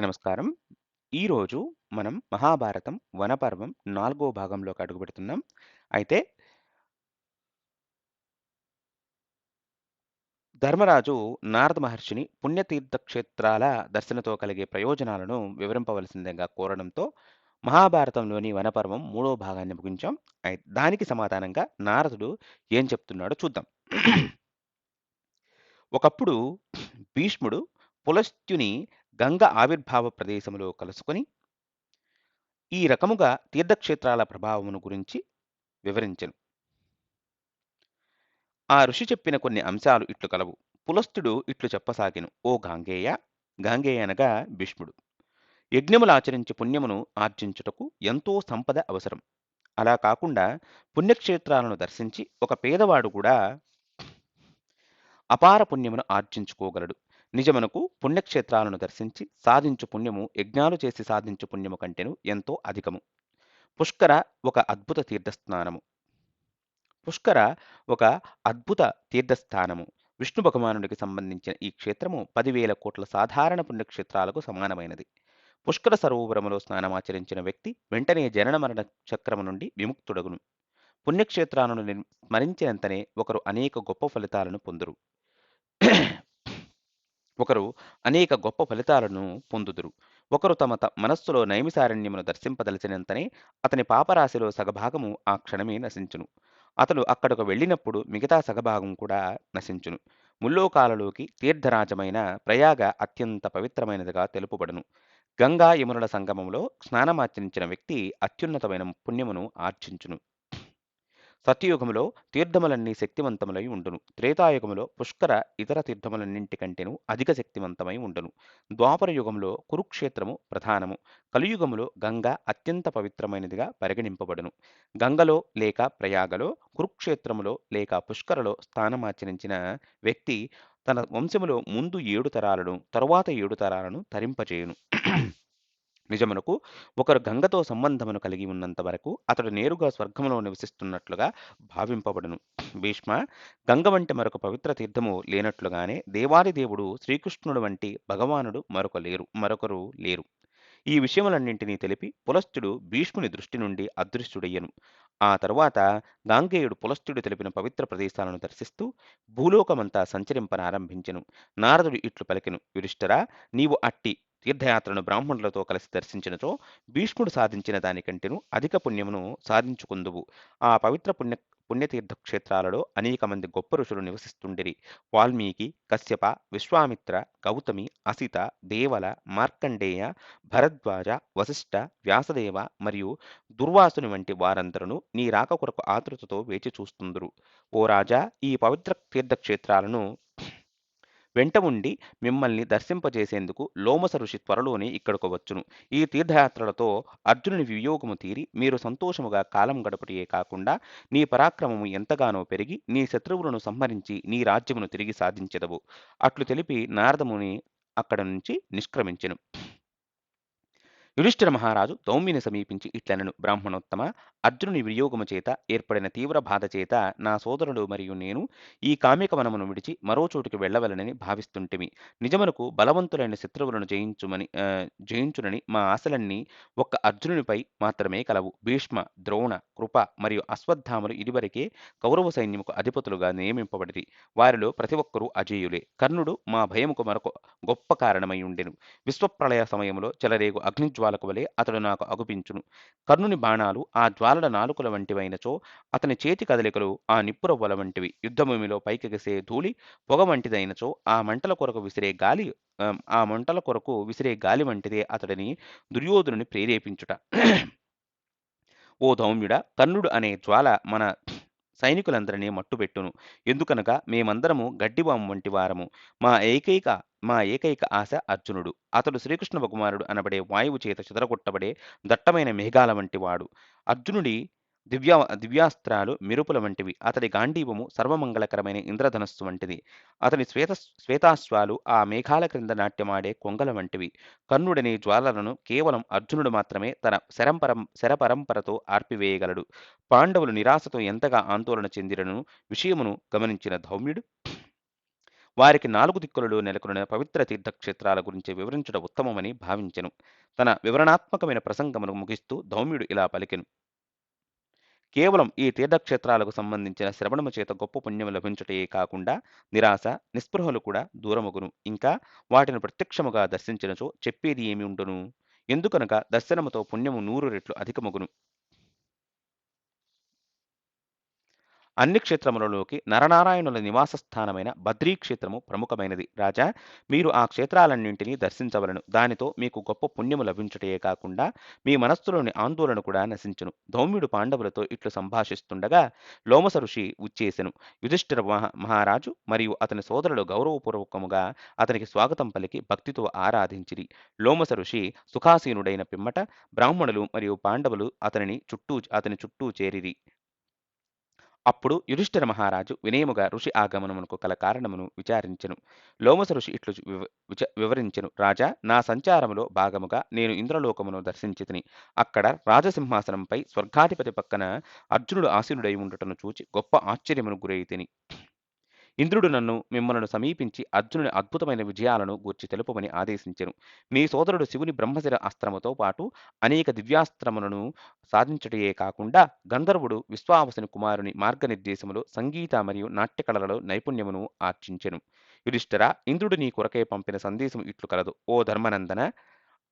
అందరికీ నమస్కారం. ఈరోజు మనం మహాభారతం వనపర్వం 4వ భాగంలోకి అడుగుపెడుతున్నాం. అయితే ధర్మరాజు నారద మహర్షిని పుణ్యతీర్థ క్షేత్రాల దర్శనతో కలిగే ప్రయోజనాలను వివరింపవలసిందిగా కోరడంతో మహాభారతంలోని వనపర్వం 3వ భాగాన్ని ముగించాం. దానికి సమాధానంగా నారదుడు ఏం చెప్తున్నాడో చూద్దాం. ఒకప్పుడు భీష్ముడు పులస్త్యుని గంగ ఆవిర్భావ ప్రదేశంలో కలుసుకొని ఈ రకముగా తీర్థక్షేత్రాల ప్రభావమును గురించి వివరించెను. ఆ ఋషి చెప్పిన కొన్ని అంశాలు ఇట్లు కలవు. పులస్తుడు ఇట్లు చెప్పసాగెను. ఓ గాంగేయ, గాంగేయ అనగా భీష్ముడు, యజ్ఞములు ఆచరించి పుణ్యమును ఆర్జించుటకు ఎంతో సంపద అవసరం. అలా కాకుండా పుణ్యక్షేత్రాలను దర్శించి ఒక పేదవాడు కూడా అపార పుణ్యమును ఆర్జించుకోగలడు. నిజమునకు పుణ్యక్షేత్రాలను దర్శించి సాధించు పుణ్యము యజ్ఞాలు చేసి సాధించు పుణ్యము కంటెను ఎంతో అధికము. పుష్కర ఒక అద్భుత తీర్థస్నానము. పుష్కర ఒక అద్భుత తీర్థస్థానము. విష్ణు భగవానుడికి సంబంధించిన ఈ క్షేత్రము 10,000 కోట్ల సాధారణ పుణ్యక్షేత్రాలకు సమానమైనది. పుష్కర సరోవరములో స్నానమాచరించిన వ్యక్తి వెంటనే జనన మరణ చక్రము నుండి విముక్తుడగును. పుణ్యక్షేత్రాలను స్మరించినంతనే ఒకరు అనేక గొప్ప ఫలితాలను పొందుదురు. ఒకరు తమ మనస్సులో నైమిసారణ్యమును దర్శింపదలిచినంతనే అతని పాపరాశిలో సగభాగము ఆ క్షణమే నశించును. అతడు అక్కడకు వెళ్ళినప్పుడు మిగతా సగభాగం కూడా నశించును. ముల్లోకాలలోకి తీర్థరాజమైన ప్రయాగ అత్యంత పవిత్రమైనదిగా తెలుపబడును. గంగా యమునుల సంగమంలో స్నానమాచరించిన వ్యక్తి అత్యున్నతమైన పుణ్యమును ఆర్జించును. సత్యయుగములో తీర్థములన్నీ శక్తివంతములై ఉండును. త్రేతాయుగములో పుష్కర ఇతర తీర్థములన్నింటికంటేను అధిక శక్తివంతమై ఉండును. ద్వాపర యుగంలో కురుక్షేత్రము ప్రధానము. కలియుగములో గంగ అత్యంత పవిత్రమైనదిగా పరిగణింపబడును. గంగలో లేక ప్రయాగలో, కురుక్షేత్రములో లేక పుష్కరలో స్థానమాచరించిన వ్యక్తి తన వంశములో ముందు 7 తరాలను, తరువాత 7 తరాలను తరింపజేయును. నిజమునకు ఒకరు గంగతో సంబంధమును కలిగి ఉన్నంత వరకు అతడు నేరుగా స్వర్గములో నివసిస్తున్నట్లుగా భావింపబడును. భీష్మ, గంగ వంటి మరొక పవిత్ర తీర్థము లేనట్లుగానే దేవాది దేవుడు శ్రీకృష్ణుడు వంటి భగవానుడు మరొకరు లేరు. ఈ విషయములన్నింటినీ తెలిపి పులస్తుడు భీష్ముని దృష్టి నుండి అదృశ్యుడయ్యను. ఆ తరువాత గాంగేయుడు పులస్తుడు తెలిపిన పవిత్ర ప్రదేశాలను దర్శిస్తూ భూలోకమంతా సంచరింపనారంభించెను. నారదుడు ఇట్లు పలికెను. యుధిష్ఠిరా, నీవు అట్టి తీర్థయాత్రను బ్రాహ్మణులతో కలిసి దర్శించినచో భీష్ముడు సాధించిన దానికంటేను అధిక పుణ్యమును సాధించుకుందువు. ఆ పవిత్ర పుణ్యతీర్థ క్షేత్రాలలో అనేక మంది గొప్ప ఋషులు నివసిస్తుండిరి. వాల్మీకి, కశ్యప, విశ్వామిత్ర, గౌతమి, అసిత, దేవల, మార్కండేయ, భరద్వాజ, వశిష్ఠ, వ్యాసదేవ మరియు దుర్వాసుని వంటి వారందరూ నీ రాక కొరకు ఆతృతతో వేచి చూస్తుందురు. ఓ రాజా, ఈ పవిత్ర తీర్థక్షేత్రాలను వెంట ఉండి మిమ్మల్ని దర్శింపజేసేందుకు లోమస ఋషి త్వరలోనే ఇక్కడకు వచ్చును. ఈ తీర్థయాత్రలతో అర్జునుని వియోగము తీరి మీరు సంతోషముగా కాలం గడుపుటయే కాకుండా నీ పరాక్రమము ఎంతగానో పెరిగి నీ శత్రువులను సంహరించి నీ రాజ్యమును తిరిగి సాధించెదవు. అట్లు తెలిపి నారదముని అక్కడ నుంచి నిష్క్రమించెను. యుధిష్ఠిర మహారాజు దౌమ్యుని సమీపించి ఇట్లనెను. బ్రాహ్మణోత్తమ, అర్జునుని వియోగము చేత ఏర్పడిన తీవ్ర బాధ చేత నా సోదరుడు మరియు నేను ఈ కామిక వనమును విడిచి మరో చోటుకి వెళ్ళవలనని భావిస్తుంటిమి. నిజమునకు బలవంతులైన శత్రువులను జయించునని మా ఆశలన్నీ ఒక్క అర్జునునిపై మాత్రమే కలవు. భీష్మ, ద్రోణ, కృప మరియు అశ్వత్థాములు ఇదివరకే కౌరవ సైన్యముకు అధిపతులుగా నియమింపబడిరి. వారిలో ప్రతి ఒక్కరూ అజేయులే. కర్ణుడు మా భయముకు మరొక గొప్ప కారణమై ఉండెను. విశ్వప్రళయ సమయంలో చెలరేగు అగ్నిజ్వాలకు వలె అతడు నాకు అగుపించును. కర్ణుని బాణాలు ఆ జ్వాలల నాలుకల వంటివైనచో అతని చేతి కదలికలు ఆ నిప్పురవ్వల వంటివి. యుద్ధభూమిలో పైకెగసే ధూళి పొగ వంటిదైనచో ఆ మంటల కొరకు విసిరే గాలి వంటిదే అతడిని దుర్యోధనుని ప్రేరేపించుట. ఓ ధౌమ్యుడా, కర్ణుడు అనే జ్వాల మన సైనికులందరినీ మట్టుబెట్టును. ఎందుకనగా మేమందరము గడ్డివాము వంటి వారము. మా ఏకైక ఆశ అర్జునుడు. అతడు శ్రీకృష్ణ భగవానుడు అనబడే వాయువు చేత చెదరగొట్టబడే దట్టమైన మేఘాల వంటి వాడు. అర్జునుడి దివ్యాస్త్రాలు మెరుపుల వంటివి. అతడి గాంధీవము సర్వమంగళకరమైన ఇంద్రధనస్సు వంటిది. అతని శ్వేతాశ్వాలు ఆ మేఘాల క్రింద నాట్యమాడే కొంగల వంటివి. కర్ణుడనే జ్వాలలను కేవలం అర్జునుడు మాత్రమే తన శరపరంపరతో ఆర్పివేయగలడు. పాండవులు నిరాశతో ఎంతగా ఆందోళన చెందిరను విషయమును గమనించిన ధౌమ్యుడు వారికి 4 దిక్కులలో నెలకొన్న పవిత్ర తీర్థక్షేత్రాల గురించి వివరించుట ఉత్తమమని భావించెను. తన వివరణాత్మకమైన ప్రసంగమును ముగిస్తూ ధౌమ్యుడు ఇలా పలికెను: కేవలం ఈ తీర్థక్షేత్రాలకు సంబంధించిన శ్రవణము చేత గొప్ప పుణ్యము లభించుటయే కాకుండా నిరాశ, నిస్పృహలు కూడా దూరమగును. ఇంకా వాటిని ప్రత్యక్షముగా దర్శించినచో చెప్పేది ఏమి ఉండును? ఎందుకనగా దర్శనముతో పుణ్యము 100 రెట్లు అధికమగును. అన్ని క్షేత్రములలోకి నరనారాయణుల నివాస స్థానమైన బద్రీ క్షేత్రము ప్రముఖమైనది. రాజా, మీరు ఆ క్షేత్రాలన్నింటినీ దర్శించవలను. దానితో మీకు గొప్ప పుణ్యము లభించుటయే కాకుండా మీ మనస్సులోని ఆందోళన కూడా నశించును. ధౌమ్యుడు పాండవులతో ఇట్లు సంభాషిస్తుండగా లోమస ఋషి ఉచ్చేసెను. యుధిష్ఠిర మహారాజు మరియు అతని సోదరులు గౌరవపూర్వకముగా అతనికి స్వాగతం పలికి భక్తితో ఆరాధించిరి. లోమస ఋషి సుఖాసీనుడైన పిమ్మట బ్రాహ్మణులు మరియు పాండవులు అతని చుట్టూ చేరిరి. అప్పుడు యుధిష్ఠిర మహారాజు వినయముగా ఋషి ఆగమనమునకు కల కారణమును విచారించెను. లోమస ఋషి ఇట్లు వివరించెను: రాజా, నా సంచారములో భాగముగా నేను ఇంద్రలోకమును దర్శించితిని. అక్కడ రాజసింహాసనంపై స్వర్గాధిపతి పక్కన అర్జునుడు ఆసీనుడై ఉండుటను చూచి గొప్ప ఆశ్చర్యమును గురైతిని. ఇంద్రుడు మిమ్మలను సమీపించి అర్జునుని అద్భుతమైన విజయాలను గూర్చి తెలుపమని ఆదేశించెను. మీ సోదరుడు శివుని బ్రహ్మశిర అస్త్రముతో పాటు అనేక దివ్యాస్త్రములను సాధించుటయే కాకుండా గంధర్వుడు విశ్వావసుని కుమారుని మార్గనిర్దేశములో సంగీత మరియు నాట్య కళలలో నైపుణ్యమును ఆర్జించెను. యుధిష్ఠిరా, ఇంద్రుడు నీ కొరకై పంపిన సందేశం ఇట్లు కలదు: ఓ ధర్మనందన,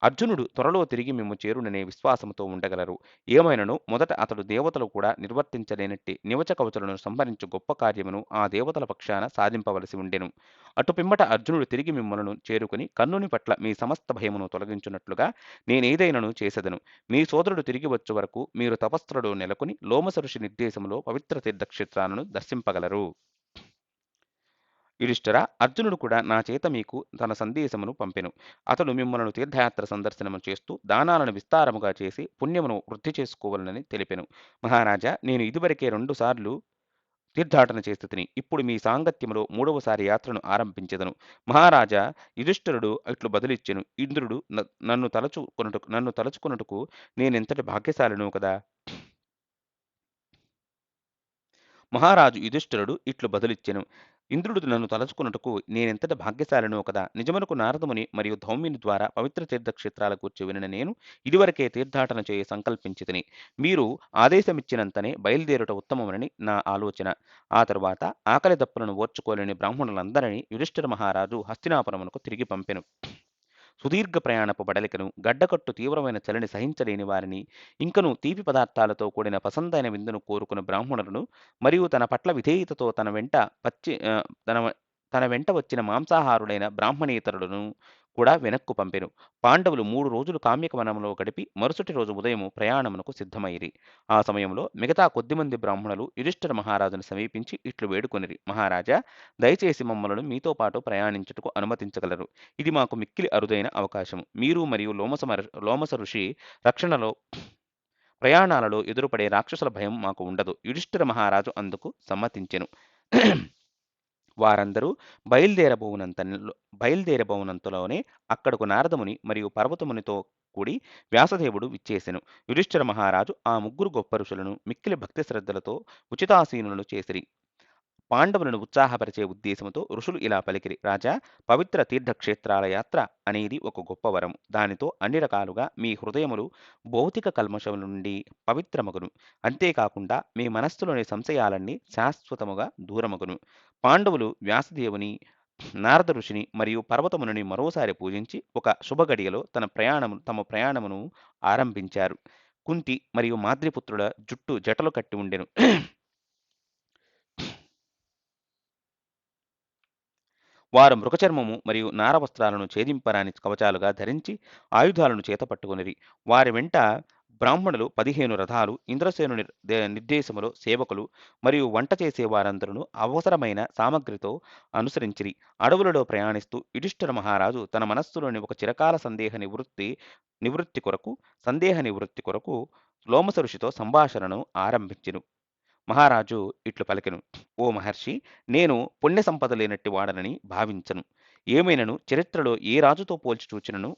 అర్జునుడు త్వరలో తిరిగి మిమ్ము చేరుననే విశ్వాసముతో ఉండగలరు. ఏమైనను మొదట అతడు దేవతలు కూడా నిర్వర్తించలేనట్టి నివచ కవచులను సంహరించు గొప్ప కార్యమును ఆ దేవతల పక్షాన సాధింపవలసి ఉండెను. అటు పిమ్మట అర్జునుడు తిరిగి మిమ్మలను చేరుకుని కర్ణుని పట్ల మీ సమస్త భయమును తొలగించున్నట్లుగా నేనేదైనను చేసెదను. మీ సోదరుడు తిరిగి వచ్చు వరకు మీరు తపస్సులలో నెలకొని లోమస ఋషి నిర్దేశములో పవిత్ర తీర్థక్షేత్రాలను దర్శింపగలరు. యుధిష్ఠిరా, అర్జునుడు కూడా నా చేత మీకు తన సందేశమును పంపెను. అతడు మిమ్మలను తీర్థయాత్ర సందర్శనము చేస్తూ దానాలను విస్తారముగా చేసి పుణ్యమును వృద్ధి చేసుకోవాలని తెలిపెను. మహారాజా, నేను ఇదివరకే 2 సార్లు తీర్థాటన చేసి ఇప్పుడు మీ సాంగత్యములో 3వసారి యాత్రను ఆరంభించెదను. మహారాజా, యుధిష్ఠిరుడు ఇట్లు బదులిచ్చెను: ఇంద్రుడు నన్ను తలుచుకొనుటకు నేనెంతటి భాగ్యశాలినో కదా. మహారాజు యుధిష్ఠిరుడు ఇట్లు బదులిచ్చెను: ఇంద్రుడు నన్ను తలచుకొనుటకు నేనెంతటి భాగ్యశాలినో కదా. నిజమునకు నారదముని మరియు ధౌమ్యుని ద్వారా పవిత్ర తీర్థక్షేత్రాల గూర్చి వినిన నేను ఇదివరకే తీర్థాటన చేయ సంకల్పించితిని. మీరు ఆదేశమిచ్చినంతనే బయలుదేరుట ఉత్తమమని నా ఆలోచన. ఆ తరువాత ఆకలి దప్పులను ఓర్చుకోలేని బ్రాహ్మణులందరినీ యుధిష్ఠిర మహారాజు హస్తినాపురమునకు తిరిగి పంపెను. సుదీర్ఘ ప్రయాణపు బడలికను, గడ్డకట్టు తీవ్రమైన చలిని సహించలేని వారిని, ఇంకను తీపి పదార్థాలతో కూడిన పసందైన విందును కోరుకున్న బ్రాహ్మణులను, మరియు తన పట్ల విధేయతతో తన వెంట వచ్చిన మాంసాహారులైన బ్రాహ్మణేతరులను కూడా వెనక్కు పంపెను. పాండవులు 3 రోజులు కామ్యక వనంలో గడిపి మరుసటి రోజు ఉదయము ప్రయాణమునకు సిద్ధమైరి. ఆ సమయంలో మిగతా కొద్దిమంది బ్రాహ్మణులు యుధిష్ఠిర మహారాజును సమీపించి ఇట్లు వేడుకొనిరి: మహారాజా, దయచేసి మమ్మలను మీతో పాటు ప్రయాణించుటకు అనుమతించగలరు. ఇది మాకు మిక్కిలి అరుదైన అవకాశము. మీరు మరియు లోమస ఋషి రక్షణలో ప్రయాణాలలో ఎదురుపడే రాక్షసుల భయం మాకు ఉండదు. యుధిష్ఠిర మహారాజు అందుకు సమ్మతించెను. వారందరూ బయలుదేరబోవునంతలోనే అక్కడకు నారదముని మరియు పర్వతమునితో కూడి వ్యాసదేవుడు విచ్చేసెను. యుధిష్ఠిర మహారాజు ఆ 3 గొప్ప ఋషులను మిక్కిలి భక్తి శ్రద్ధలతో ఉచితాసీనులను చేసిరి. పాండవులను ఉత్సాహపరిచే ఉద్దేశంతో ఋషులు ఇలా పలికిరి: రాజా, పవిత్ర తీర్థక్షేత్రాల యాత్ర అనేది ఒక గొప్ప వరం. దానితో అన్ని రకాలుగా మీ హృదయములు భౌతిక కల్మషముల నుండి పవిత్రమగును. అంతేకాకుండా మీ మనస్సులోని సంశయాలన్నీ శాశ్వతముగా దూరమగును. పాండవులు వ్యాసదేవుని, నారద ఋషిని మరియు పర్వతముని మరోసారి పూజించి ఒక శుభగడియలో తమ ప్రయాణమును ఆరంభించారు. కుంతి మరియు మాద్రిపుత్రుల జుట్టు జటలు కట్టి ఉండెను. వారు మృగచర్మము మరియు నారవస్త్రాలను ఛేదింపరాని కవచాలుగా ధరించి ఆయుధాలను చేతపట్టుకొనిరి. వారి వెంట బ్రాహ్మణులు 15 రథాలు, ఇంద్రసేనుని నిర్దేశములో సేవకులు మరియు వంట చేసే వారందరూ అవసరమైన సామగ్రితో అనుసరించిరి. అడవులలో ప్రయాణిస్తూ యుధిష్ఠిర మహారాజు తన మనస్సులోని ఒక చిరకాల సందేహ నివృత్తి కొరకు లోమస ఋషితో సంభాషణను ఆరంభించెను. మహారాజు ఇట్లు పలికెను: ఓ మహర్షి, నేను పుణ్య సంపద లేనట్టి వాడనని భావించను. ఏమైనను చరిత్రలో ఏ రాజుతో పోల్చి చూచినను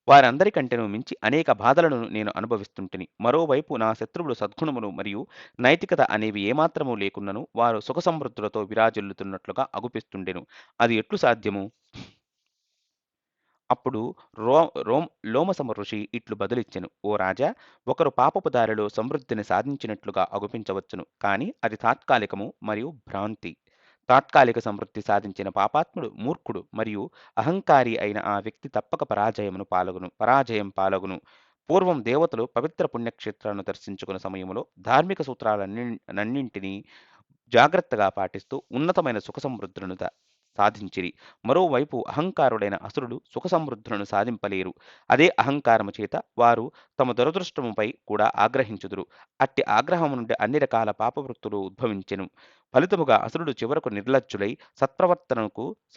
వారందరికంటేను మించి అనేక బాధలను నేను అనుభవిస్తుంటిని. మరోవైపు నా శత్రువులు సద్గుణములు మరియు నైతికత అనేవి ఏమాత్రము లేకున్నను వారు సుఖ సమృద్ధులతో విరాజిల్లుతున్నట్లుగా అగుపిస్తుండెను. అది ఎట్లు సాధ్యము? అప్పుడు రో రోమ్ లోమసమ ఋషి ఇట్లు బదులిచ్చెను. ఓ రాజా, ఒకరు పాపపు దారిలో సమృద్ధిని సాధించినట్లుగా అగుపించవచ్చును. కాని అది తాత్కాలికము మరియు భ్రాంతి. తాత్కాలిక సమృద్ధి సాధించిన పాపాత్ముడు మూర్ఖుడు మరియు అహంకారి అయిన ఆ వ్యక్తి తప్పక పరాజయం పాలగును. పూర్వం దేవతలు పవిత్ర పుణ్యక్షేత్రాలను దర్శించుకున్న సమయంలో ధార్మిక సూత్రాలన్నింటినీ జాగ్రత్తగా పాటిస్తూ ఉన్నతమైన సుఖ సమృద్ధులను సాధించిరి. మరోవైపు అహంకారుడైన అసురుడు సుఖ సమృద్ధులను సాధింపలేరు. అదే అహంకారము చేత వారు తమ దురదృష్టముపై కూడా ఆగ్రహించుదురు. అట్టి ఆగ్రహము నుండి అన్ని రకాల పాపవృత్తులు ఉద్భవించెను. ఫలితముగా అసురుడు చివరకు నిర్లజ్జులై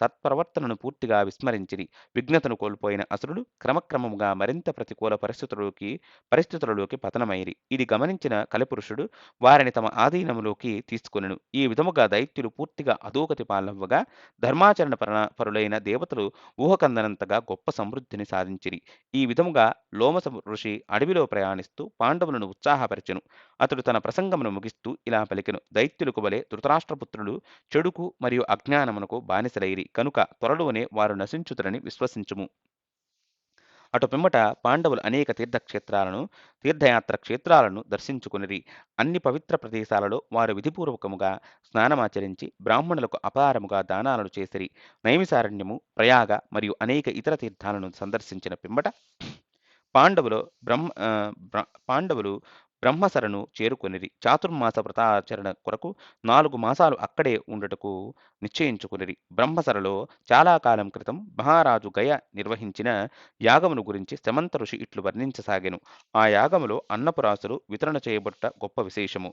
సత్ప్రవర్తనను పూర్తిగా విస్మరించిరి. విఘ్నతను కోల్పోయిన అసురుడు క్రమక్రమముగా మరింత ప్రతికూల పరిస్థితులలోకి పతనమైరి. ఇది గమనించిన కలిపురుషుడు వారిని తమ ఆధీనములోకి తీసుకొనెను. ఈ విధముగా దైత్యులు పూర్తిగా అధోగతి పాలవ్వగా ధర్మాచరణ పరులైన దేవతలు ఊహకందనంతగా గొప్ప సమృద్ధిని సాధించిరి. ఈ విధముగా లోమస ఋషి అడవిలో ప్రయాణిస్తూ పాండవులను ఉత్సాహపరిచెను. అతడు తన ప్రసంగమును ముగిస్తూ ఇలా పలికెను. దైత్యులకు వలె ధృతరాష్ట్రపుత్రులు చెడుకు మరియు అజ్ఞానమునకు బానిసలైరి. కనుక త్వరలోనే వారు నశించుతురని విశ్వసించుము. అటు పిమ్మట పాండవులు అనేక తీర్థయాత్ర క్షేత్రాలను దర్శించుకునిరి. అన్ని పవిత్ర ప్రదేశాలలో వారు విధిపూర్వకముగా స్నానమాచరించి బ్రాహ్మణులకు అపారముగా దానాలను చేసిరి. నైమిసారణ్యము, ప్రయాగ మరియు అనేక ఇతర తీర్థాలను సందర్శించిన పిమ్మట పాండవులు బ్రహ్మ ఆ, బ్ర- పాండవులు బ్రహ్మసరను చేరుకొనిరి. చాతుర్మాస వ్రతాచరణ కొరకు 4 మాసాలు అక్కడే ఉండుటకు నిశ్చయించుకునిరి. బ్రహ్మసరలో చాలా కాలం క్రితం మహారాజు గయ నిర్వహించిన యాగమును గురించి శమంత ఋషి ఇట్లు వర్ణించసాగెను. ఆ యాగములో అన్నపురాసులు వితరణ చేయబడుట గొప్ప విశేషము.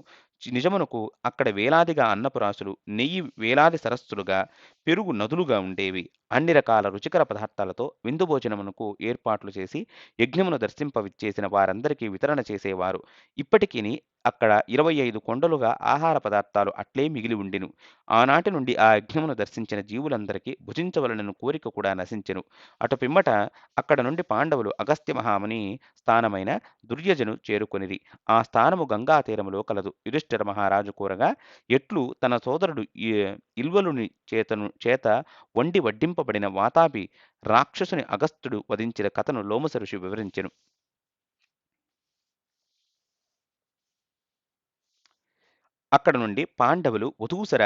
నిజమునకు అక్కడ వేలాదిగా అన్నపురాసులు, నెయ్యి వేలాది సరస్సులుగా, పెరుగు నదులుగా ఉండేవి. అన్ని రకాల రుచికర పదార్థాలతో విందు భోజనమునకు ఏర్పాట్లు చేసి యజ్ఞమును దర్శింపవిచ్చేసిన వారందరికీ వితరణ చేసేవారు. ఇప్పటికిని అక్కడ 25 కొండలుగా ఆహార పదార్థాలు అట్లే మిగిలి ఉండెను. ఆనాటి నుండి ఆ యజ్ఞమును దర్శించిన జీవులందరికీ భుజించవలనను కోరిక కూడా నశించెను. అటు పిమ్మట అక్కడ నుండి పాండవులు అగస్త్య మహాముని స్థానమైన దుర్యజను చేరుకొనిరి. ఆ స్థానము గంగా తీరములో కలదు. యుధిష్ఠిర మహారాజు కోరగా ఎట్లు తన సోదరుడు ఇల్వలుని చేత వండి వడ్డింపబడిన వాతాపి రాక్షసుని అగస్త్యుడు వధించిన కథను లోమస ఋషి వివరించెను. అక్కడ నుండి పాండవులు వధూసర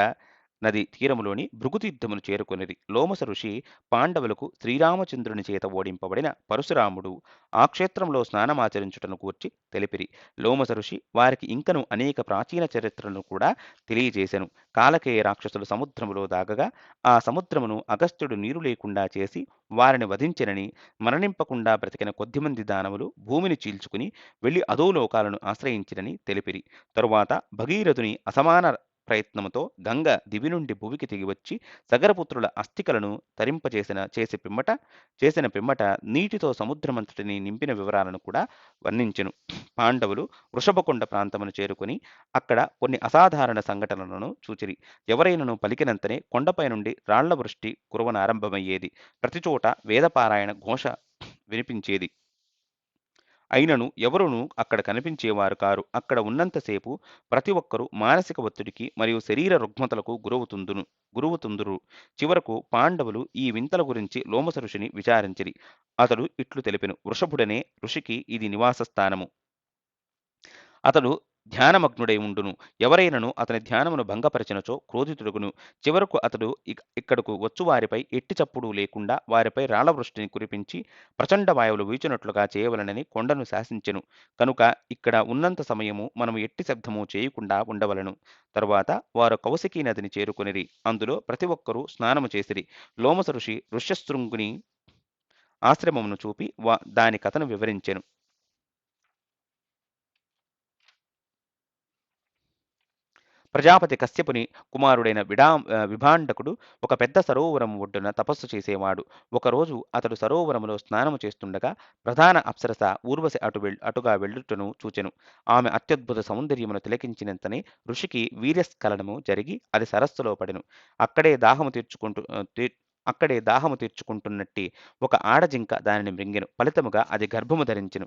నది తీరములోని భృగుతీర్థమును చేరుకొనిరి. లోమస ఋషి పాండవులకు శ్రీరామచంద్రుని చేత ఓడింపబడిన పరశురాముడు ఆ క్షేత్రంలో స్నానమాచరించుటను గూర్చి తెలిపిరి. లోమస ఋషి వారికి ఇంకను అనేక ప్రాచీన చరిత్రలను కూడా తెలియజేసెను. కాలకేయ రాక్షసులు సముద్రములో దాగగా ఆ సముద్రమును అగస్త్యుడు నీరు లేకుండా చేసి వారిని వధించెనని, మరణింపకుండా బ్రతికిన కొద్దిమంది దానవులు భూమిని చీల్చుకుని వెళ్లి అధోలోకాలను ఆశ్రయించినని తెలిపిరి. తరువాత భగీరథుని అసమాన ప్రయత్నముతో గంగ దివి నుండి భువికి దిగివచ్చి సగరపుత్రుల అస్థికలను చేసిన పిమ్మట నీటితో సముద్రమంతటిని నింపిన వివరాలను కూడా వర్ణించెను. పాండవులు వృషభకొండ ప్రాంతమును చేరుకుని అక్కడ కొన్ని అసాధారణ సంఘటనలను చూచిరి. ఎవరైనను పలికినంతనే కొండపై నుండి రాళ్ల వృష్టి కురవన ఆరంభమయ్యేది. ప్రతిచోట వేదపారాయణ ఘోష వినిపించేది. అయినను ఎవరునూ అక్కడ కనిపించేవారు కారు. అక్కడ ఉన్నంతసేపు ప్రతి ఒక్కరూ మానసిక ఒత్తిడికి మరియు శరీర రుగ్మతలకు గురువుతుందురు. చివరకు పాండవులు ఈ వింతల గురించి లోమస ఋషిని విచారించిరి. అతడు ఇట్లు తెలిపెను. వృషభుడనే ఋషికి ఇది నివాస స్థానము. అతడు ధ్యానమగ్నుడై ఉండును. ఎవరైనను అతని ధ్యానమును భంగపరిచినచో క్రోధితుడుగును. చివరకు అతడు ఇక్కడకు వచ్చువారిపై ఎట్టి చప్పుడు లేకుండా వారిపై రాళ్ల వృష్టిని కురిపించి ప్రచండ వాయువులు వీచినట్లుగా చేయవలనని కొండను శాసించెను. కనుక ఇక్కడ ఉన్నంత సమయము మనము ఎట్టి శబ్దము చేయకుండా ఉండవలను. తరువాత వారు కౌశికీ నదిని చేరుకొనిరి. అందులో ప్రతి ఒక్కరూ స్నానము చేసిరి. లోమస ఋషి ఋష్యశృంగుని ఆశ్రమమును చూపి దాని కథను వివరించెను. ప్రజాపతి కశ్యపుని కుమారుడైన విభాండకుడు ఒక పెద్ద సరోవరం ఒడ్డున తపస్సు చేసేవాడు. ఒకరోజు అతడు సరోవరములో స్నానము చేస్తుండగా ప్రధాన అప్సరస ఊర్వశి అటుగా వెళ్ళుటను చూచెను. ఆమె అత్యద్భుత సౌందర్యమును తిలకించినంతనే ఋషికి వీర్యస్ఖలనము జరిగి అది సరస్సులో పడెను. అక్కడే దాహము అక్కడే దాహము తీర్చుకుంటున్నట్టి ఒక ఆడజింక దానిని మృంగెను. ఫలితముగా అది గర్భము ధరించెను.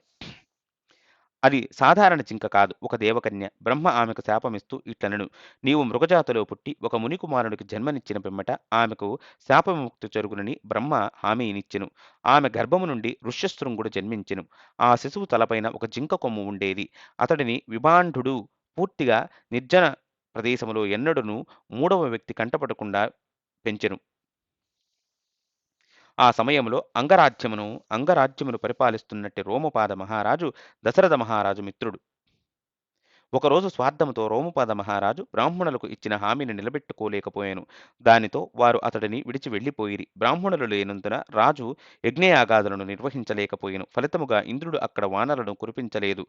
అది సాధారణ జింక కాదు, ఒక దేవకన్య. బ్రహ్మ ఆమెకు శాపమిస్తూ ఇట్లనెను: నీవు మృగజాతిలో పుట్టి ఒక మునికుమారునికి జన్మనిచ్చిన పిమ్మట ఆమెకు శాపవిముక్తి జరుగునని బ్రహ్మ హామీనిచ్చెను. ఆమె గర్భము నుండి ఋష్యశృంగుడు జన్మించెను. ఆ శిశువు తలపైన ఒక జింక కొమ్ము ఉండేది. అతడిని విభాండుడు పూర్తిగా నిర్జన ప్రదేశములో ఎన్నడూను మూడవ వ్యక్తి కంటపడకుండా పెంచెను. ఆ సమయంలో అంగరాజ్యమును పరిపాలిస్తున్నట్టి రోమపాద మహారాజు దశరథ మహారాజు మిత్రుడు. ఒకరోజు స్వార్థముతో రోమపాద మహారాజు బ్రాహ్మణులకు ఇచ్చిన హామీని నిలబెట్టుకోలేకపోయాను. దానితో వారు అతడిని విడిచి వెళ్ళిపోయిరి. బ్రాహ్మణులు లేనందున రాజు యజ్ఞయాగాదులను నిర్వహించలేకపోయెను. ఫలితముగా ఇంద్రుడు అక్కడ వానలను కురిపించలేదు.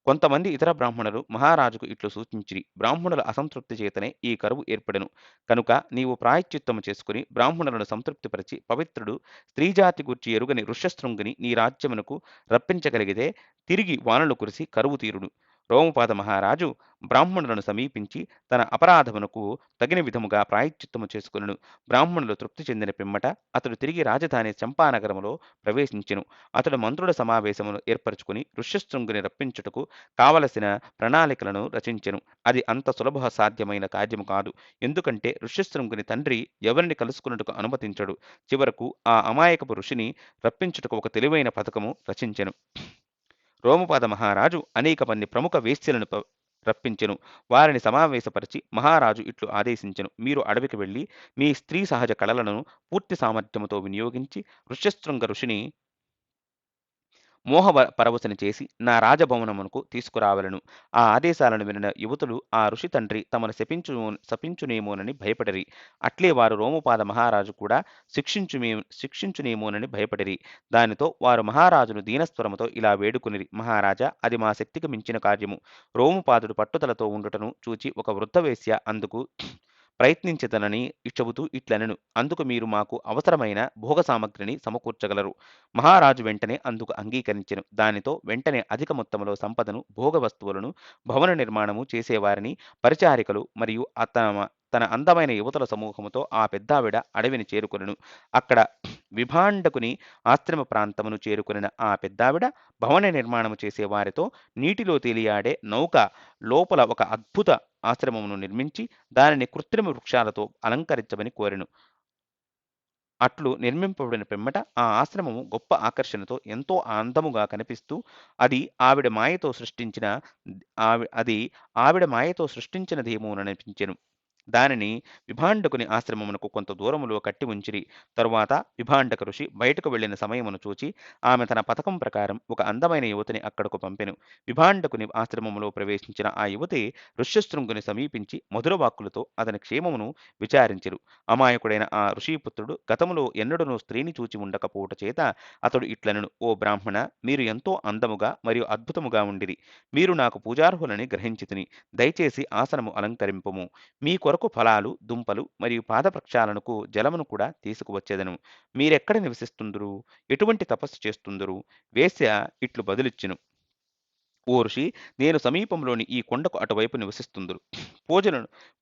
కొంతమంది ఇతర బ్రాహ్మణులు మహారాజుకు ఇట్లు సూచించిరి: బ్రాహ్మణుల అసంతృప్తి చేతనే ఈ కరువు ఏర్పడెను. కనుక నీవు ప్రాయశ్చిత్తము చేసుకుని బ్రాహ్మణులను సంతృప్తిపరిచి పవిత్రుడు స్త్రీజాతి గూర్చి ఎరుగని ఋష్యశృంగుని నీ రాజ్యమునకు రప్పించగలిగితే తిరిగి వానలు కురిసి కరువు తీరును. రోమపాద మహారాజు బ్రాహ్మణులను సమీపించి తన అపరాధమునకు తగిన విధముగా ప్రాయశ్చిత్తము చేసుకొనెను. బ్రాహ్మణులు తృప్తి చెందిన పిమ్మట అతడు తిరిగి రాజధాని చంపానగరములో ప్రవేశించెను. అతడు మంత్రుల సమావేశమును ఏర్పరచుకుని ఋష్యశృంగుని రప్పించుటకు కావలసిన ప్రణాళికలను రచించెను. అది అంత సులభ సాధ్యమైన కార్యము కాదు. ఎందుకంటే ఋష్యశృంగుని తండ్రి ఎవరిని కలుసుకున్నట్టుకు అనుమతించడు. చివరకు ఆ అమాయకపు ఋషిని రప్పించుటకు ఒక తెలివైన పథకము రచించెను. రోమపాద మహారాజు అనేక మంది ప్రముఖ వేశ్యలను రప్పించెను. వారిని సమావేశపరిచి మహారాజు ఇట్లు ఆదేశించెను: మీరు అడవికి వెళ్ళి మీ స్త్రీ సహజ కళలను పూర్తి సామర్థ్యముతో వినియోగించి ఋష్యశృంగ ఋషిని పరవశుని చేసి నా రాజభవనమునకు తీసుకురావలను. ఆ ఆదేశాలను వినిన యువతులు ఆ ఋషి తండ్రి తమను శపించునేమోనని భయపడిరి. అట్లే వారు రోమపాద మహారాజు కూడా శిక్షించునేమోనని భయపడిరి. దానితో వారు మహారాజును దీనస్వరముతో ఇలా వేడుకునిరి: మహారాజా, అది మా శక్తికి మించిన కార్యము. రోమపాదుడు పట్టుదలతో ఉండుటను చూచి ఒక వృద్ధ వేశ్య అందుకు ప్రయత్నించదనని చెబుతూ ఇట్లనెను: అందుకు మీరు మాకు అవసరమైన భోగ సామగ్రిని సమకూర్చగలరు. మహారాజు వెంటనే అందుకు అంగీకరించెను. దానితో వెంటనే అధిక మొత్తములో సంపదను, భోగ వస్తువులను, భవన నిర్మాణము చేసేవారిని, పరిచారికలు మరియు తన అందమైన యువతుల సమూహముతో ఆ పెద్దావిడ అడవిని చేరుకొనెను. అక్కడ విభాండకుని ఆశ్రమ ప్రాంతమును చేరుకొనిన ఆ పెద్దావిడ భవన నిర్మాణము చేసే వారితో నీటిలో తేలియాడే నౌక లోపల ఒక అద్భుత ఆశ్రమమును నిర్మించి దానిని కృత్రిమ వృక్షాలతో అలంకరించమని కోరెను. అట్లు నిర్మింపబడిన పిమ్మట ఆ ఆశ్రమము గొప్ప ఆకర్షణతో ఎంతో అందముగా కనిపిస్తూ అది ఆవిడ మాయతో సృష్టించిన అది ఆవిడ మాయతో సృష్టించినదేమోననిపించెను. దానిని విభాండకుని ఆశ్రమమునకు కొంత దూరములో కట్టి ఉంచిరి. తరువాత విభాండక ఋషి బయటకు వెళ్లిన సమయమును చూచి ఆమె తన పథకం ప్రకారం ఒక అందమైన యువతిని అక్కడకు పంపెను. విభాండకుని ఆశ్రమములో ప్రవేశించిన ఆ యువతి ఋష్యశృంగుని సమీపించి మధుర వాక్కులతో అతని క్షేమమును విచారించెను. అమాయకుడైన ఆ ఋషిపుత్రుడు గతములో ఎన్నడూనూ స్త్రీని చూచి ఉండకపోవుట చేత అతడు ఇట్లనెను: ఓ బ్రాహ్మణ, మీరు ఎంతో అందముగా మరియు అద్భుతముగా ఉండిరి. మీరు నాకు పూజార్హులని గ్రహించితిని. దయచేసి ఆసనము అలంకరింపుము. మీ కొరకు ఫలాలు, దుంపలు మరియు పాదప్రక్షాళనకు జలమును కూడా తీసుకువచ్చేదను. మీరెక్కడ నివసిస్తుందురు? ఎటువంటి తపస్సు చేస్తుందురు? వేశ్య ఇట్లు బదులిచ్చెను: ఓ ఋషి, నేను సమీపంలోని ఈ కొండకు అటువైపు నివసిస్తుందురు.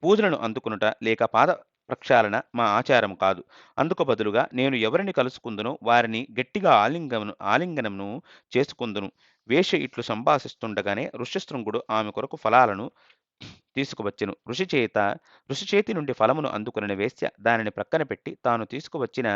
పూజలను అందుకునుట లేక పాద ప్రక్షాళన మా ఆచారం కాదు. అందుకు బదులుగా నేను ఎవరిని కలుసుకుందునో వారిని గట్టిగా ఆలింగనమును చేసుకుందును. వేశ్య ఇట్లు సంభాషిస్తుండగానే ఋష్యశృంగుడు ఆమె కొరకు ఫలాలను తీసుకువచ్చెను. ఋషి చేతి నుండి ఫలమును అందుకొనిన వేశ్య దానిని ప్రక్కన పెట్టి తాను తీసుకువచ్చిన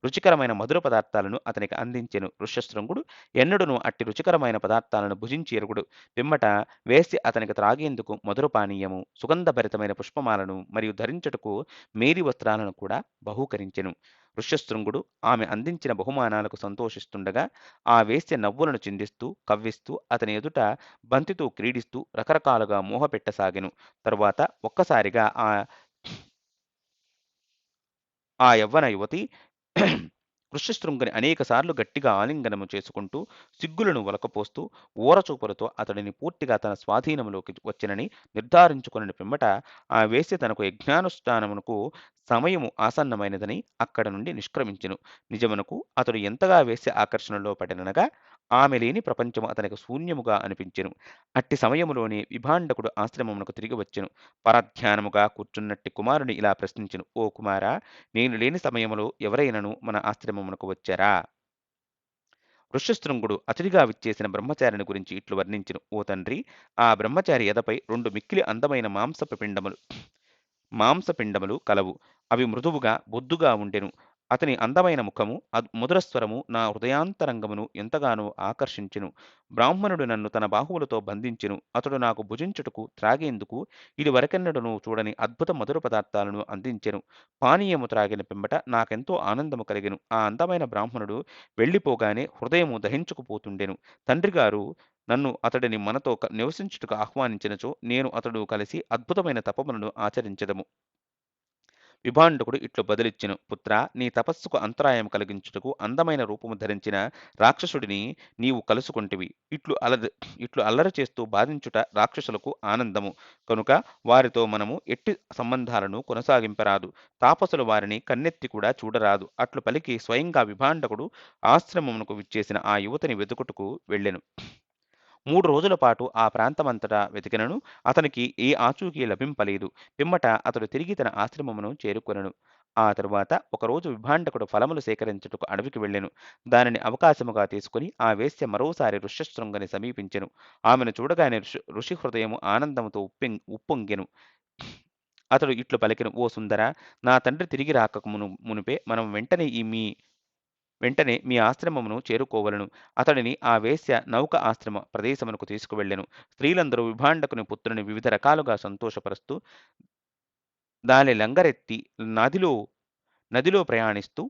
రుచికరమైన మధుర పదార్థాలను అతనికి అందించెను. ఋష్యశృంగుడు ఎన్నడూనూ అట్టి రుచికరమైన పదార్థాలను భుజించి ఎరుగుడు. పిమ్మట వేశ్య అతనికి త్రాగేందుకు మధుర పానీయము, సుగంధభరితమైన పుష్పమాలను మరియు ధరించుటకు మేలి వస్త్రాలను కూడా బహూకరించెను. ఋష్యశృంగుడు ఆమె అందించిన బహుమానాలకు సంతోషిస్తుండగా ఆ వేశ్య నవ్వులను చిందిస్తూ కవ్విస్తూ అతని ఎదుట బంతితో క్రీడిస్తూ రకరకాలుగా మోహపెట్టసాగెను. తరువాత ఒక్కసారిగా ఆ యవ్వన యువతి ఋష్యశృంగుని అనేకసార్లు గట్టిగా ఆలింగనము చేసుకుంటూ సిగ్గులను ఒలకపోస్తూ ఊరచూపులతో అతడిని పూర్తిగా తన స్వాధీనములోకి వచ్చినని నిర్ధారించుకుని పిమ్మట ఆ వేశ్య తనకు యజ్ఞానుష్ఠానమునకు సమయము ఆసన్నమైనదని అక్కడ నుండి నిష్క్రమించెను. నిజమునకు అతడు ఎంతగా వేశ్య ఆకర్షణలో పడిననగా ఆమె లేని ప్రపంచము అతనికి శూన్యముగా అనిపించెను. అట్టి సమయములోనే విభాండకుడు ఆశ్రమమునకు తిరిగి వచ్చెను. పరధ్యానముగా కూర్చున్నట్టి కుమారుని ఇలా ప్రశ్నించెను. ఓ కుమారా, నేను లేని సమయములో ఎవరైనను మన ఆశ్రమమునకు వచ్చారా? ఋష్యశృంగుడు అతిథిగా విచ్చేసిన బ్రహ్మచారిని గురించి ఇట్లు వర్ణించెను. ఓ తండ్రి, ఆ బ్రహ్మచారి ఎదపై 2 మిక్కిలి అందమైన మాంసపిండములు కలవు. అవి మృదువుగా, బొద్దుగా ఉండెను. అతని అందమైన ముఖము, మధుర స్వరము నా హృదయాంతరంగమును ఎంతగానో ఆకర్షించెను. బ్రాహ్మణుడు నన్ను తన బాహువులతో బంధించెను. అతడు నాకు భుజించుటకు, త్రాగేందుకు ఇదివరకెన్నడూనూ చూడని అద్భుత మధుర పదార్థాలను అందించెను. పానీయము త్రాగిన పిమ్మట నాకెంతో ఆనందము కలిగెను. ఆ అందమైన బ్రాహ్మణుడు వెళ్ళిపోగానే హృదయము దహించుకుపోతుండెను. తండ్రిగారు నన్ను అతడిని మనతో నివసించుటకు ఆహ్వానించినచో నేను అతడు కలిసి అద్భుతమైన తపములను ఆచరించెదము. విభాండకుడు ఇట్లు బదులిచ్చెను. పుత్రా, నీ తపస్సుకు అంతరాయం కలిగించుటకు అందమైన రూపము ధరించిన రాక్షసుడిని నీవు కలుసుకొంటివి. ఇట్లు అల్లరి చేస్తూ బాధించుట రాక్షసులకు ఆనందము. కనుక వారితో మనము ఎట్టి సంబంధాలను కొనసాగింపరాదు. తాపసులు వారిని కన్నెత్తి కూడా చూడరాదు. అట్లు పలికి స్వయంగా విభాండకుడు ఆశ్రమమునకు విచ్చేసిన ఆ యువతిని వెతుకుటకు వెళ్ళెను. 3 రోజుల పాటు ఆ ప్రాంతమంతటా వెతికినను అతనికి ఏ ఆచూకీ లభింపలేదు. పిమ్మట అతడు తిరిగి తన ఆశ్రమమును చేరుకొనెను. ఆ తరువాత ఒకరోజు విభాండకుడు ఫలములు సేకరించుటకు అడవికి వెళ్ళెను. దానిని అవకాశముగా తీసుకుని ఆ వేశ్య మరోసారి ఋష్యశృంగని సమీపించెను. ఆమెను చూడగానే ఋషి హృదయము ఆనందముతో ఉప్పొంగెను. అతడు ఇట్లు పలికెను. ఓ సుందరా, నా తండ్రి తిరిగి రాకకు మునుపే మనం వెంటనే మీ ఆశ్రమమును చేరుకోవలను. అతడిని ఆ వేశ్య నౌక ఆశ్రమ ప్రదేశమునకు తీసుకువెళ్ళెను. స్త్రీలందరూ విభాండకుని పుత్రుని వివిధ రకాలుగా సంతోషపరుస్తూ దాని లంగరెత్తి నదిలో ప్రయాణిస్తూ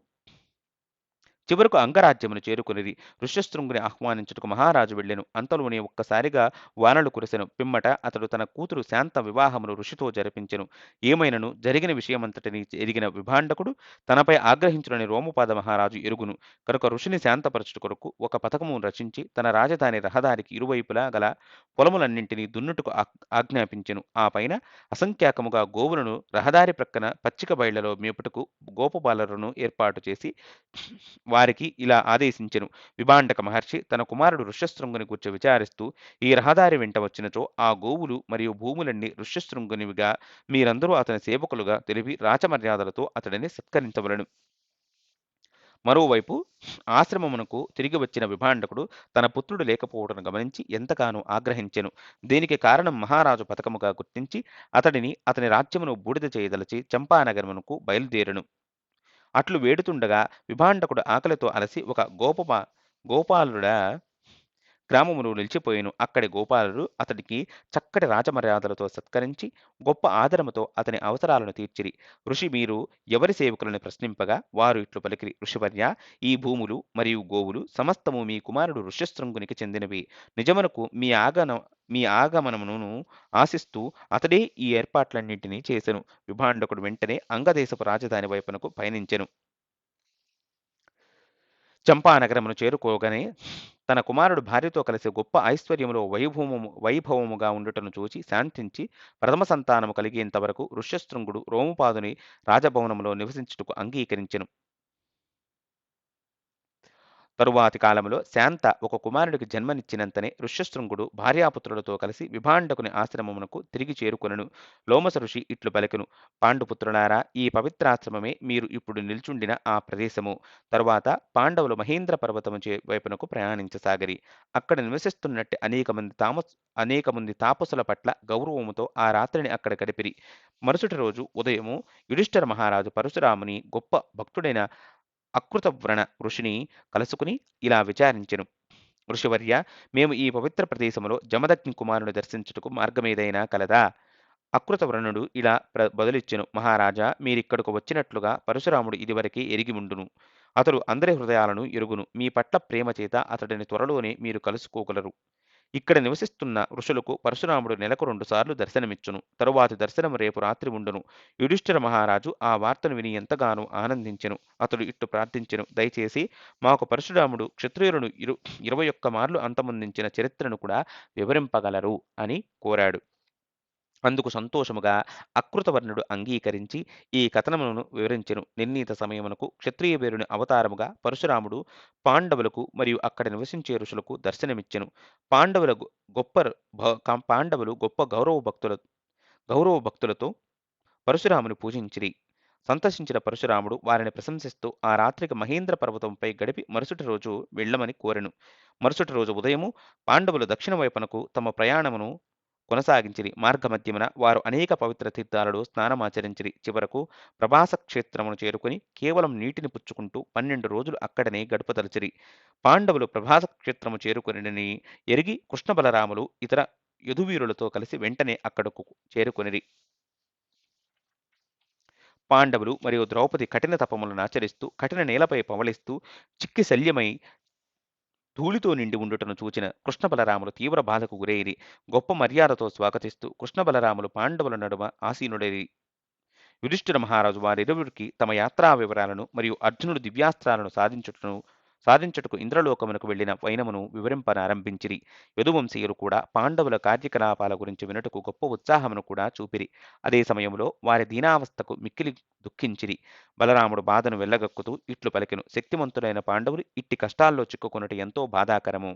చివరకు అంగరాజ్యమును చేరుకునిరి. ఋష్యశృంగుని ఆహ్వానించుటకు మహారాజు వెళ్ళెను. అంతలోనే ఒక్కసారిగా వానలు కురిసెను. పిమ్మట అతడు తన కూతురు శాంత వివాహమును ఋషితో జరిపించెను. ఏమైనను జరిగిన విషయమంతటిని ఎరిగిన విభాండకుడు తనపై ఆగ్రహించునని రోమపాద మహారాజు ఎరుగును. కనుక ఋషిని శాంతపరచుట కొరకు ఒక పథకము రచించి తన రాజధాని రహదారికి ఇరువైపులా గల పొలములన్నింటినీ దున్నుటకు ఆజ్ఞాపించెను. ఆ పైన అసంఖ్యాకముగా గోవులను రహదారి ప్రక్కన పచ్చిక బయళ్లలో మేపుటకు గోపపాలరును ఏర్పాటు చేసి వారికి ఇలా ఆదేశించెను. విభాండక మహర్షి తన కుమారుడు ఋష్యశృంగుని గూర్చి విచారిస్తూ, ఈ రహదారి వెంట వచ్చినచో ఆ గోవులు మరియు భూములన్నీ ఋష్యశృంగునివిగా మీరందరూ అతని సేవకులుగా తెలిపి రాచమర్యాదలతో అతడిని సత్కరించవలెను. మరోవైపు ఆశ్రమమునకు తిరిగి వచ్చిన విభాండకుడు తన పుత్రుడు లేకపోవటను గమనించి ఎంతగానో ఆగ్రహించెను. దీనికి కారణం మహారాజు పథకముగా గుర్తించి అతని రాజ్యమును బూడిద చేయదలచి చంపానగరమునకు బయలుదేరెను. అట్లు వేడుతుండగా విభాండకుడు ఆకలితో అలసి ఒక గోపాలుడ గ్రామమును నిలిచిపోయెను. అక్కడి గోపాలుడు అతడికి చక్కటి రాజమర్యాదలతో సత్కరించి గొప్ప ఆదరముతో అతని అవసరాలను తీర్చిరి. ఋషి, మీరు ఎవరి సేవకులని ప్రశ్నింపగా వారు ఇట్లు పలికిరి. ఋషివర్య, ఈ భూములు మరియు గోవులు సమస్తము మీ కుమారుడు ఋష్యశృంగునికి చెందినవి. నిజమునకు మీ ఆగమనమును ఆశిస్తూ అతడే ఈ ఏర్పాట్లన్నింటినీ చేసెను. విభాండకుడు వెంటనే అంగదేశపు రాజధాని వైపునకు పయనించెను. చంపానగరమును చేరుకోగానే తన కుమారుడు భార్యతో కలిసి గొప్ప ఐశ్వర్యములో వైభవముగా ఉండుటను చూచి శాంతించి ప్రథమ సంతానము కలిగేంత వరకు ఋష్యశృంగుడు రోమపాదుని రాజభవనములో నివసించుటకు అంగీకరించెను. తరువాతి కాలంలో శాంత ఒక కుమారుడికి జన్మనిచ్చినంతనే ఋష్యశృంగుడు భార్యాపుత్రులతో కలిసి విభాండకుని ఆశ్రమమునకు తిరిగి చేరుకొనెను. లోమస ఋషి ఇట్లు పలికెను. పాండుపుత్రులారా, ఈ పవిత్రాశ్రమమే మీరు ఇప్పుడు నిల్చుండిన ఆ ప్రదేశము. తరువాత పాండవులు మహేంద్ర పర్వతము వైపునకు ప్రయాణించసాగిరి. అక్కడ నివసిస్తున్నట్టు అనేక మంది తాపసుల పట్ల గౌరవముతో ఆ రాత్రిని అక్కడ గడిపిరి. మరుసటి రోజు ఉదయము యుధిష్ఠిర మహారాజు పరశురాముని గొప్ప భక్తుడైన అకృతవ్రణ ఋషిని కలుసుకుని ఇలా విచారించెను. ఋషివర్య, మేము ఈ పవిత్ర ప్రదేశములో జమదగ్ని కుమారుని దర్శించుటకు మార్గమేదైనా కలదా? అకృతవ్రణుడు ఇలా బదులిచ్చెను. మహారాజా, మీరిక్కడకు వచ్చినట్లుగా పరశురాముడు ఇదివరకే ఎరిగి ఉండును. అతడు అందరి హృదయాలను ఎరుగును. మీ పట్ల ప్రేమ చేత అతడిని త్వరలోనే మీరు కలుసుకోగలరు. ఇక్కడ నివసిస్తున్న ఋషులకు పరశురాముడు నెలకు 2 సార్లు దర్శనమిచ్చును. తరువాతి దర్శనము రేపు రాత్రి ఉండును. యుధిష్ఠిర మహారాజు ఆ వార్తను విని ఎంతగానో ఆనందించెను. అతడు ఇట్టు ప్రార్థించెను. దయచేసి మాకు పరశురాముడు క్షత్రియులను 21 మార్లు అంతమొందించిన చరిత్రను కూడా వివరింపగలరు అని కోరాడు. అందుకు సంతోషముగా అకృతవర్ణుడు అంగీకరించి ఈ కథనమును వివరించెను. నిర్ణీత సమయమునకు క్షత్రియ వీరుని అవతారముగా పరశురాముడు పాండవులకు మరియు అక్కడ నివసించే ఋషులకు దర్శనమిచ్చెను. పాండవుల గొ- గొప్ప పాండవులు గొప్ప గౌరవ భక్తులతో పరశురాముని పూజించిరి. సంతసించిన పరశురాముడు వారిని ప్రశంసిస్తూ ఆ రాత్రికి మహేంద్ర పర్వతంపై గడిపి మరుసటి రోజు వెళ్ళమని కోరెను. మరుసటి రోజు ఉదయము పాండవులు దక్షిణ వైపునకు తమ ప్రయాణమును కొనసాగించిరి. మార్గమధ్యమున వారు అనేక పవిత్ర తీర్థాలలో స్నానమాచరించిరి. చివరకు ప్రభాస క్షేత్రమును చేరుకుని కేవలం నీటిని పుచ్చుకుంటూ 12 రోజులు అక్కడనే గడుపదలచిరి. పాండవులు ప్రభాస క్షేత్రము చేరుకుని ఎరిగి కృష్ణ బలరాములు ఇతర యదువీరులతో కలిసి వెంటనే అక్కడకు చేరుకొనిరి. పాండవులు మరియు ద్రౌపది కఠిన తపములను ఆచరిస్తూ కఠిన నేలపై పవళిస్తూ చిక్కి శల్యమై ధూళితో నిండి ఉండుటను చూచిన కృష్ణ బలరాములు తీవ్ర బాధకు గురైరి. గొప్ప మర్యాదతో స్వాగతిస్తూ కృష్ణ బలరాములు పాండవుల నడుమ ఆసీనుడైరి. యుధిష్ఠిర మహారాజు వారిరువురికి తమ యాత్రా వివరాలను మరియు అర్జునుడు దివ్యాస్త్రాలను సాధించుటకు ఇంద్రలోకమునకు వెళ్లిన వైనమును వివరింపనారంభించిరి. యదువంశీయులు కూడా పాండవుల కార్యకలాపాల గురించి వినుటకు గొప్ప ఉత్సాహమును కూడా చూపిరి. అదే సమయంలో వారి దీనావస్థకు మిక్కిలి దుఃఖించిరి. బలరాముడు బాధను వెళ్ళగక్కుతూ ఇట్లు పలికెను: శక్తిమంతులైన పాండవులు ఇట్టి కష్టాల్లో చిక్కుకొనుట ఎంతో బాధాకరము.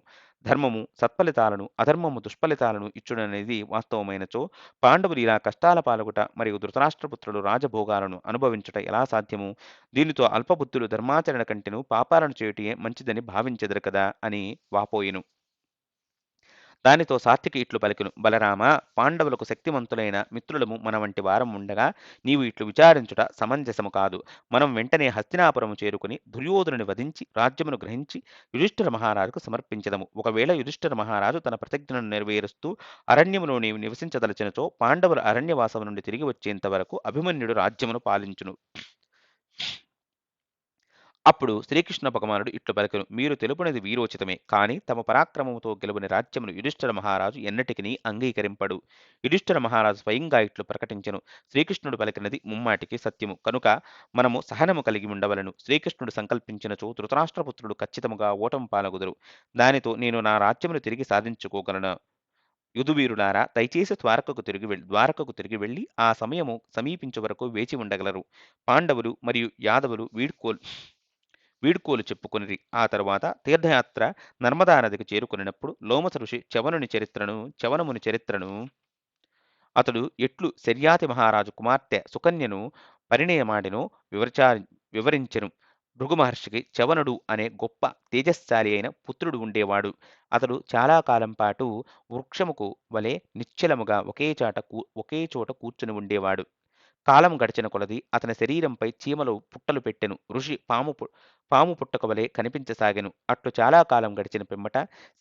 ధర్మము సత్ఫలితాలను, అధర్మము దుష్ఫలితాలను ఇచ్చుడనేది వాస్తవమైనచో పాండవులు ఇలా కష్టాల పాల్గొట మరియు ధృతరాష్ట్రపుత్రులు రాజభోగాలను అనుభవించుట ఎలా సాధ్యము? దీనితో అల్పబుద్ధులు ధర్మాచరణ కంటెను పాపాలను చేయుటయే మంచిదని భావించెదరు కదా అని వాపోయెను. దానితో సాత్వికి ఇట్లు పలికెను: బలరామ, పాండవులకు శక్తిమంతులైన మిత్రులము మన వంటి వారం ఉండగా నీవు ఇట్లు విచారించుట సమంజసము కాదు. మనం వెంటనే హస్తినాపురము చేరుకుని దుర్యోధనుని వధించి రాజ్యమును గ్రహించి యుధిష్ఠిర మహారాజుకు సమర్పించదము. ఒకవేళ యుధిష్ఠిర మహారాజు తన ప్రతిజ్ఞను నెరవేరుస్తూ అరణ్యములో నీవు నివసించదలచినచో పాండవుల అరణ్యవాసము నుండి తిరిగి వచ్చేంత వరకు అభిమన్యుడు రాజ్యమును పాలించును. అప్పుడు శ్రీకృష్ణ భగవానుడు ఇట్లు పలికెను: మీరు తెలుపునది వీరోచితమే, కాని తమ పరాక్రమముతో గెలువని రాజ్యమును యుధిష్ఠిర మహారాజు ఎన్నటికిని అంగీకరింపడు. యుధిష్ఠిర మహారాజు స్వయంగా ఇట్లు ప్రకటించెను: శ్రీకృష్ణుడు పలికినది ముమ్మాటికి సత్యము, కనుక మనము సహనము కలిగి ఉండవలను. శ్రీకృష్ణుడు సంకల్పించినచో ధృతరాష్ట్రపుత్రుడు ఖచ్చితముగా ఓటమి పాలగుదురు. దానితో నేను నా రాజ్యమును తిరిగి సాధించుకోగలను. యుధువీరులారా, దయచేసి ద్వారకకు తిరిగి వెళ్ళి ఆ సమయము సమీపించే వరకు వేచి ఉండగలరు. పాండవులు మరియు యాదవులు వీడ్కోలు చెప్పుకొనిరి. ఆ తరువాత తీర్థయాత్ర నర్మదా నదికి చేరుకున్నప్పుడు లోమస ఋషి చవనముని చరిత్రను అతడు ఎట్లు శర్యాతి మహారాజు కుమార్తె సుకన్యను పరిణయమాడినో వివరించెను. భృగు మహర్షికి చవనుడు అనే గొప్ప తేజస్శాలి అయిన పుత్రుడు ఉండేవాడు. అతడు చాలా కాలం పాటు వృక్షముకు వలె నిశ్చలముగా ఒకే చోట కూర్చుని ఉండేవాడు. కాలం గడిచిన కొలది అతని శరీరంపై చీమలు పుట్టలు పెట్టెను. ఋషి పాము పుట్టక వలె కనిపించసాగెను. అట్లు చాలా కాలం గడిచిన పిమ్మట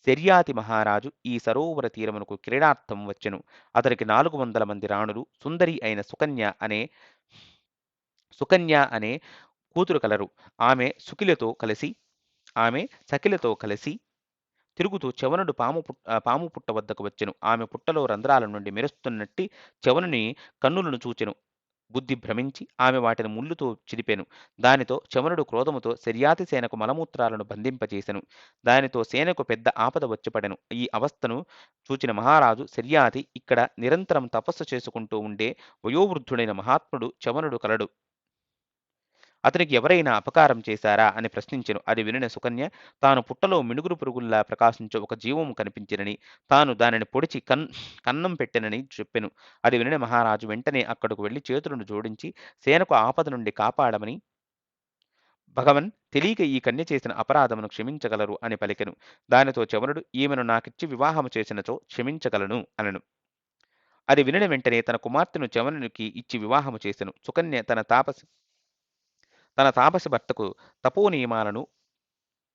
శర్యాతి మహారాజు ఈ సరోవర తీరమునకు క్రీడార్థం వచ్చెను. అతనికి 400 మంది రాణులు, సుందరి అయిన సుకన్య అనే కూతురు కలరు. ఆమె సఖిలతో కలిసి తిరుగుతూ చవనుడు పాము పుట్ట వద్దకు వచ్చెను. ఆమె పుట్టలో రంధ్రాల నుండి మెరుస్తున్నట్టి చవనుని కన్నులను చూచెను. బుద్ధి భ్రమించి ఆమె వాటిని ముళ్ళుతో చిదిపెను. దానితో చవనుడు క్రోధముతో శర్యాతి సేనకు మలమూత్రాలను బంధింపచేసెను. దానితో సేనకు పెద్ద ఆపద వచ్చిపడెను. ఈ అవస్థను చూచిన మహారాజు శర్యాతి ఇక్కడ నిరంతరం తపస్సు చేసుకుంటూ ఉండే వయోవృద్ధుడైన మహాత్ముడు చవనుడు కలడు. అతనికి ఎవరైనా అపకారం చేశారా అని ప్రశ్నించెను. అది వినిన సుకన్య తాను పుట్టలో మినుగురు పురుగుల్లా ప్రకాశించే ఒక జీవము కనిపించినని, తాను దానిని పొడిచి కన్నం పెట్టెనని చెప్పెను. అది వినిన మహారాజు వెంటనే అక్కడకు వెళ్లి చేతులను జోడించి సేనకు ఆపద నుండి కాపాడమని, భగవన్, తెలియక ఈ కన్య చేసిన అపరాధమును క్షమించగలరు అని పలికెను. దానితో చవనుడు ఈమెను నాకిచ్చి వివాహము చేసినచో క్షమించగలను అనెను. అది వినిన వెంటనే తన కుమార్తెను చవనునికి ఇచ్చి వివాహము చేసెను. సుకన్య తన తాపసి భర్తకు తపో నియమాలను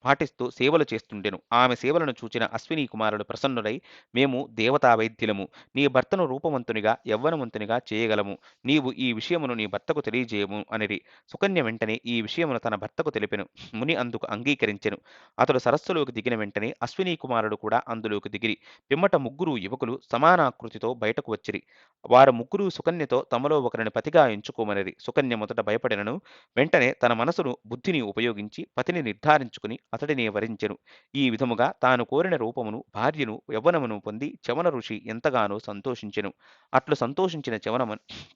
పాటిస్తూ సేవలు చేస్తుండెను. ఆమె సేవలను చూచిన అశ్విని కుమారుడు ప్రసన్నుడై, మేము దేవతా వైద్యులము, నీ భర్తను రూపవంతునిగా యవ్వనవంతునిగా చేయగలము. నీవు ఈ విషయమును నీ భర్తకు తెలియజేయము అనిరి. సుకన్య వెంటనే ఈ విషయమును తన భర్తకు తెలిపెను. ముని అందుకు అంగీకరించెను. అతడు సరస్సులోకి దిగిన వెంటనే అశ్విని కుమారుడు కూడా అందులోకి దిగిరి. పిమ్మట ముగ్గురు యువకులు సమానాకృతితో బయటకు వచ్చిరి. వారు ముగ్గురు సుకన్యతో తమలో ఒకరిని పతిగా ఎంచుకోమనిరి. సుకన్య మొదట భయపడినను వెంటనే తన మనసును బుద్ధిని ఉపయోగించి పతిని నిర్ధారించుకుని అతడినే వరించెను. ఈ విధముగా తాను కోరిన రూపమును, భార్యను, యవ్వనమును పొంది చవన ఋషి ఎంతగానో సంతోషించెను. అట్లు సంతోషించిన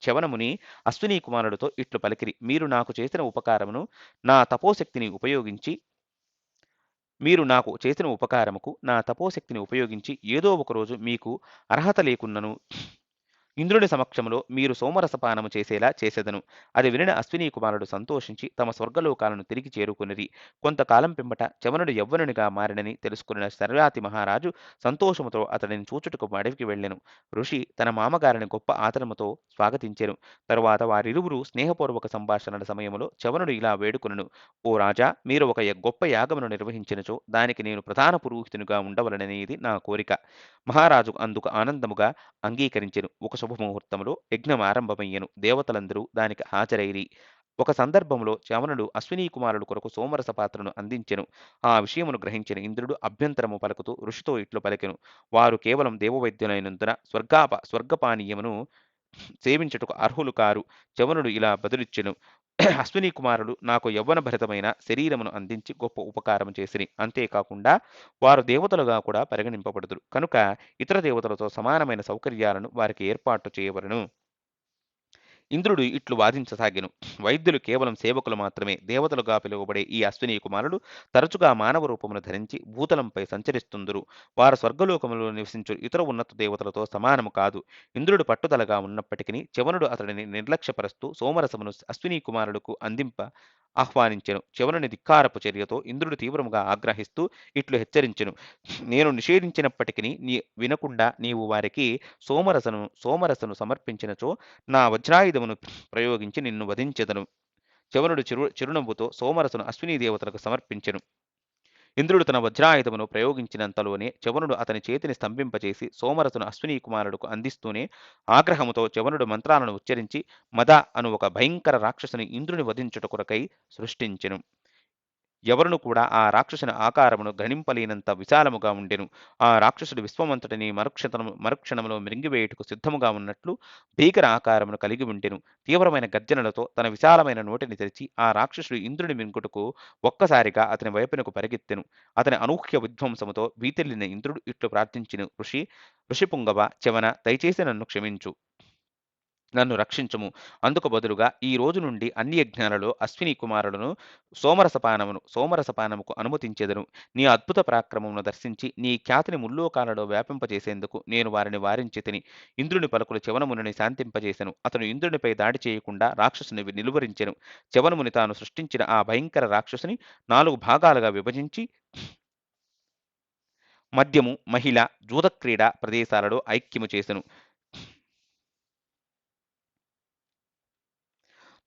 చవనముని అశ్వినీ కుమారుడితో ఇట్లు పలికిరి: మీరు నాకు చేసిన ఉపకారమును నా తపోశక్తిని ఉపయోగించి మీరు నాకు చేసిన ఉపకారముకు నా తపోశక్తిని ఉపయోగించి ఏదో ఒక రోజు మీకు అర్హత లేకున్నను ఇంద్రుని సమక్షంలో మీరు సోమరసపానము చేసేలా చేసెదను. అది వినిన అశ్వినీ కుమారుడు సంతోషించి తమ స్వర్గలోకాలను తిరిగి చేరుకొనిరి. కొంతకాలం పింబట చవనుడు యవ్వనునిగా మారినని తెలుసుకున్న శర్యాతి మహారాజు సంతోషముతో అతడిని చూచుటకు అడవికి వెళ్ళెను. ఋషి తన మామగారిని గొప్ప ఆదరముతో స్వాగతించెను. తరువాత వారిరువురు స్నేహపూర్వక సంభాషణల సమయంలో చవనుడు ఇలా వేడుకొనెను: ఓ రాజా, మీరు ఒక గొప్ప యాగమును నిర్వహించినచో దానికి నేను ప్రధాన పురోహితునిగా ఉండవలననేది నా కోరిక. మహారాజు అందుకు ఆనందముగా అంగీకరించెను. ఒక శుభముహూర్తములో యజ్ఞం ఆరంభమయ్యెను. దేవతలందరూ దానికి హాజరైరి. ఒక సందర్భంలో చవనుడు అశ్వినీ కుమారుడు కొరకు సోమరస పాత్రను అందించెను. ఆ విషయమును గ్రహించిన ఇంద్రుడు అభ్యంతరము పలుకుతూ ఋషితో ఇట్లు పలికెను: వారు కేవలం దేవవైద్యులైనందున స్వర్గపానీయమును సేవించుటకు అర్హులు కారు. చవనుడు ఇలా బదులిచ్చెను: అశ్వినీ కుమారులు నాకు యవ్వన భరితమైన శరీరమును అందించి గొప్ప ఉపకారం చేసిరి. అంతేకాకుండా వారు దేవతలుగా కూడా పరిగణింపబడుదురు. కనుక ఇతర దేవతలతో సమానమైన సౌకర్యాలను వారికి ఏర్పాటు చేయవలెను. ఇంద్రుడు ఇట్లు వాదించసాగెను: వైద్యులు కేవలం సేవకులు మాత్రమే. దేవతలుగా పిలువబడే ఈ అశ్వినీ కుమారులు తరచుగా మానవ రూపమును ధరించి భూతలంపై సంచరిస్తుందురు. వారు స్వర్గలోకములో నివసించు ఇతర ఉన్నత దేవతలతో సమానము కాదు. ఇంద్రుడు పట్టుదలగా ఉన్నప్పటికీ చవనుడు అతడిని నిర్లక్ష్యపరుస్తూ సోమరసమును అశ్వినీ కుమారులకు అందింప ఆహ్వానించెను. చవనుని ధిక్కారపు చర్యతో ఇంద్రుడు తీవ్రముగా ఆగ్రహిస్తూ ఇట్లు హెచ్చరించెను: నేను నిషేధించినప్పటికీ వినకుండా నీవు వారికి సోమరసను సమర్పించినచో నా వజ్రాయుధమును ప్రయోగించి నిన్ను వధించెదను. చవనుడు చిరునవ్వుతో సోమరసను అశ్వినీ దేవతలకు సమర్పించెను. ఇంద్రుడు తన వజ్రాయుధమును ప్రయోగించినంతలోనే చవనుడు అతని చేతిని స్తంభింపచేసి సోమరసను అశ్వినీ కుమారుడుకు అందిస్తూనే ఆగ్రహముతో చవనుడు మంత్రాలను ఉచ్చరించి మద అను ఒక భయంకర రాక్షసుని ఇంద్రుని వధించుట కొరకై సృష్టించెను. ఎవరును కూడా ఆ రాక్షసుని ఆకారమును గణింపలేనంత విశాలముగా ఉండెను. ఆ రాక్షసుడు విశ్వమంతటిని మరుక్షణములో మృంగివేయుటకు సిద్ధముగా ఉన్నట్లు భీకర ఆకారమును కలిగి ఉండెను. తీవ్రమైన గర్జనలతో తన విశాలమైన నోటిని తెరిచి ఆ రాక్షసుడు ఇంద్రుని మింగుటకు ఒక్కసారిగా అతని వైపునకు పరిగెత్తెను. అతని అనూహ్య విధ్వంసముతో భీతిల్లిన ఇంద్రుడు ఇట్లు ప్రార్థించెను: ఋషిపుంగవ, చవన, దయచేసి నన్ను క్షమించు, నన్ను రక్షించుము. అందుకు బదులుగా ఈ రోజు నుండి అన్ని యజ్ఞాలలో అశ్వినీ కుమారులను సోమరసపానముకు అనుమతించెదను. నీ అద్భుత పరాక్రమమును దర్శించి నీ ఖ్యాతిని ముల్లోకాలలో వ్యాపింపజేసేందుకు నేను వారిని వారించి తిని. ఇంద్రుని పలుకులు చవనముని శాంతింపజేసెను. అతను ఇంద్రునిపై దాడి చేయకుండా రాక్షసుని నిలువరించెను. చవనముని తాను సృష్టించిన ఆ భయంకర రాక్షసుని 4 భాగాలుగా విభజించి మద్యము, మహిళ, జూదక్రీడ ప్రదేశాలలో ఐక్యము చేసెను.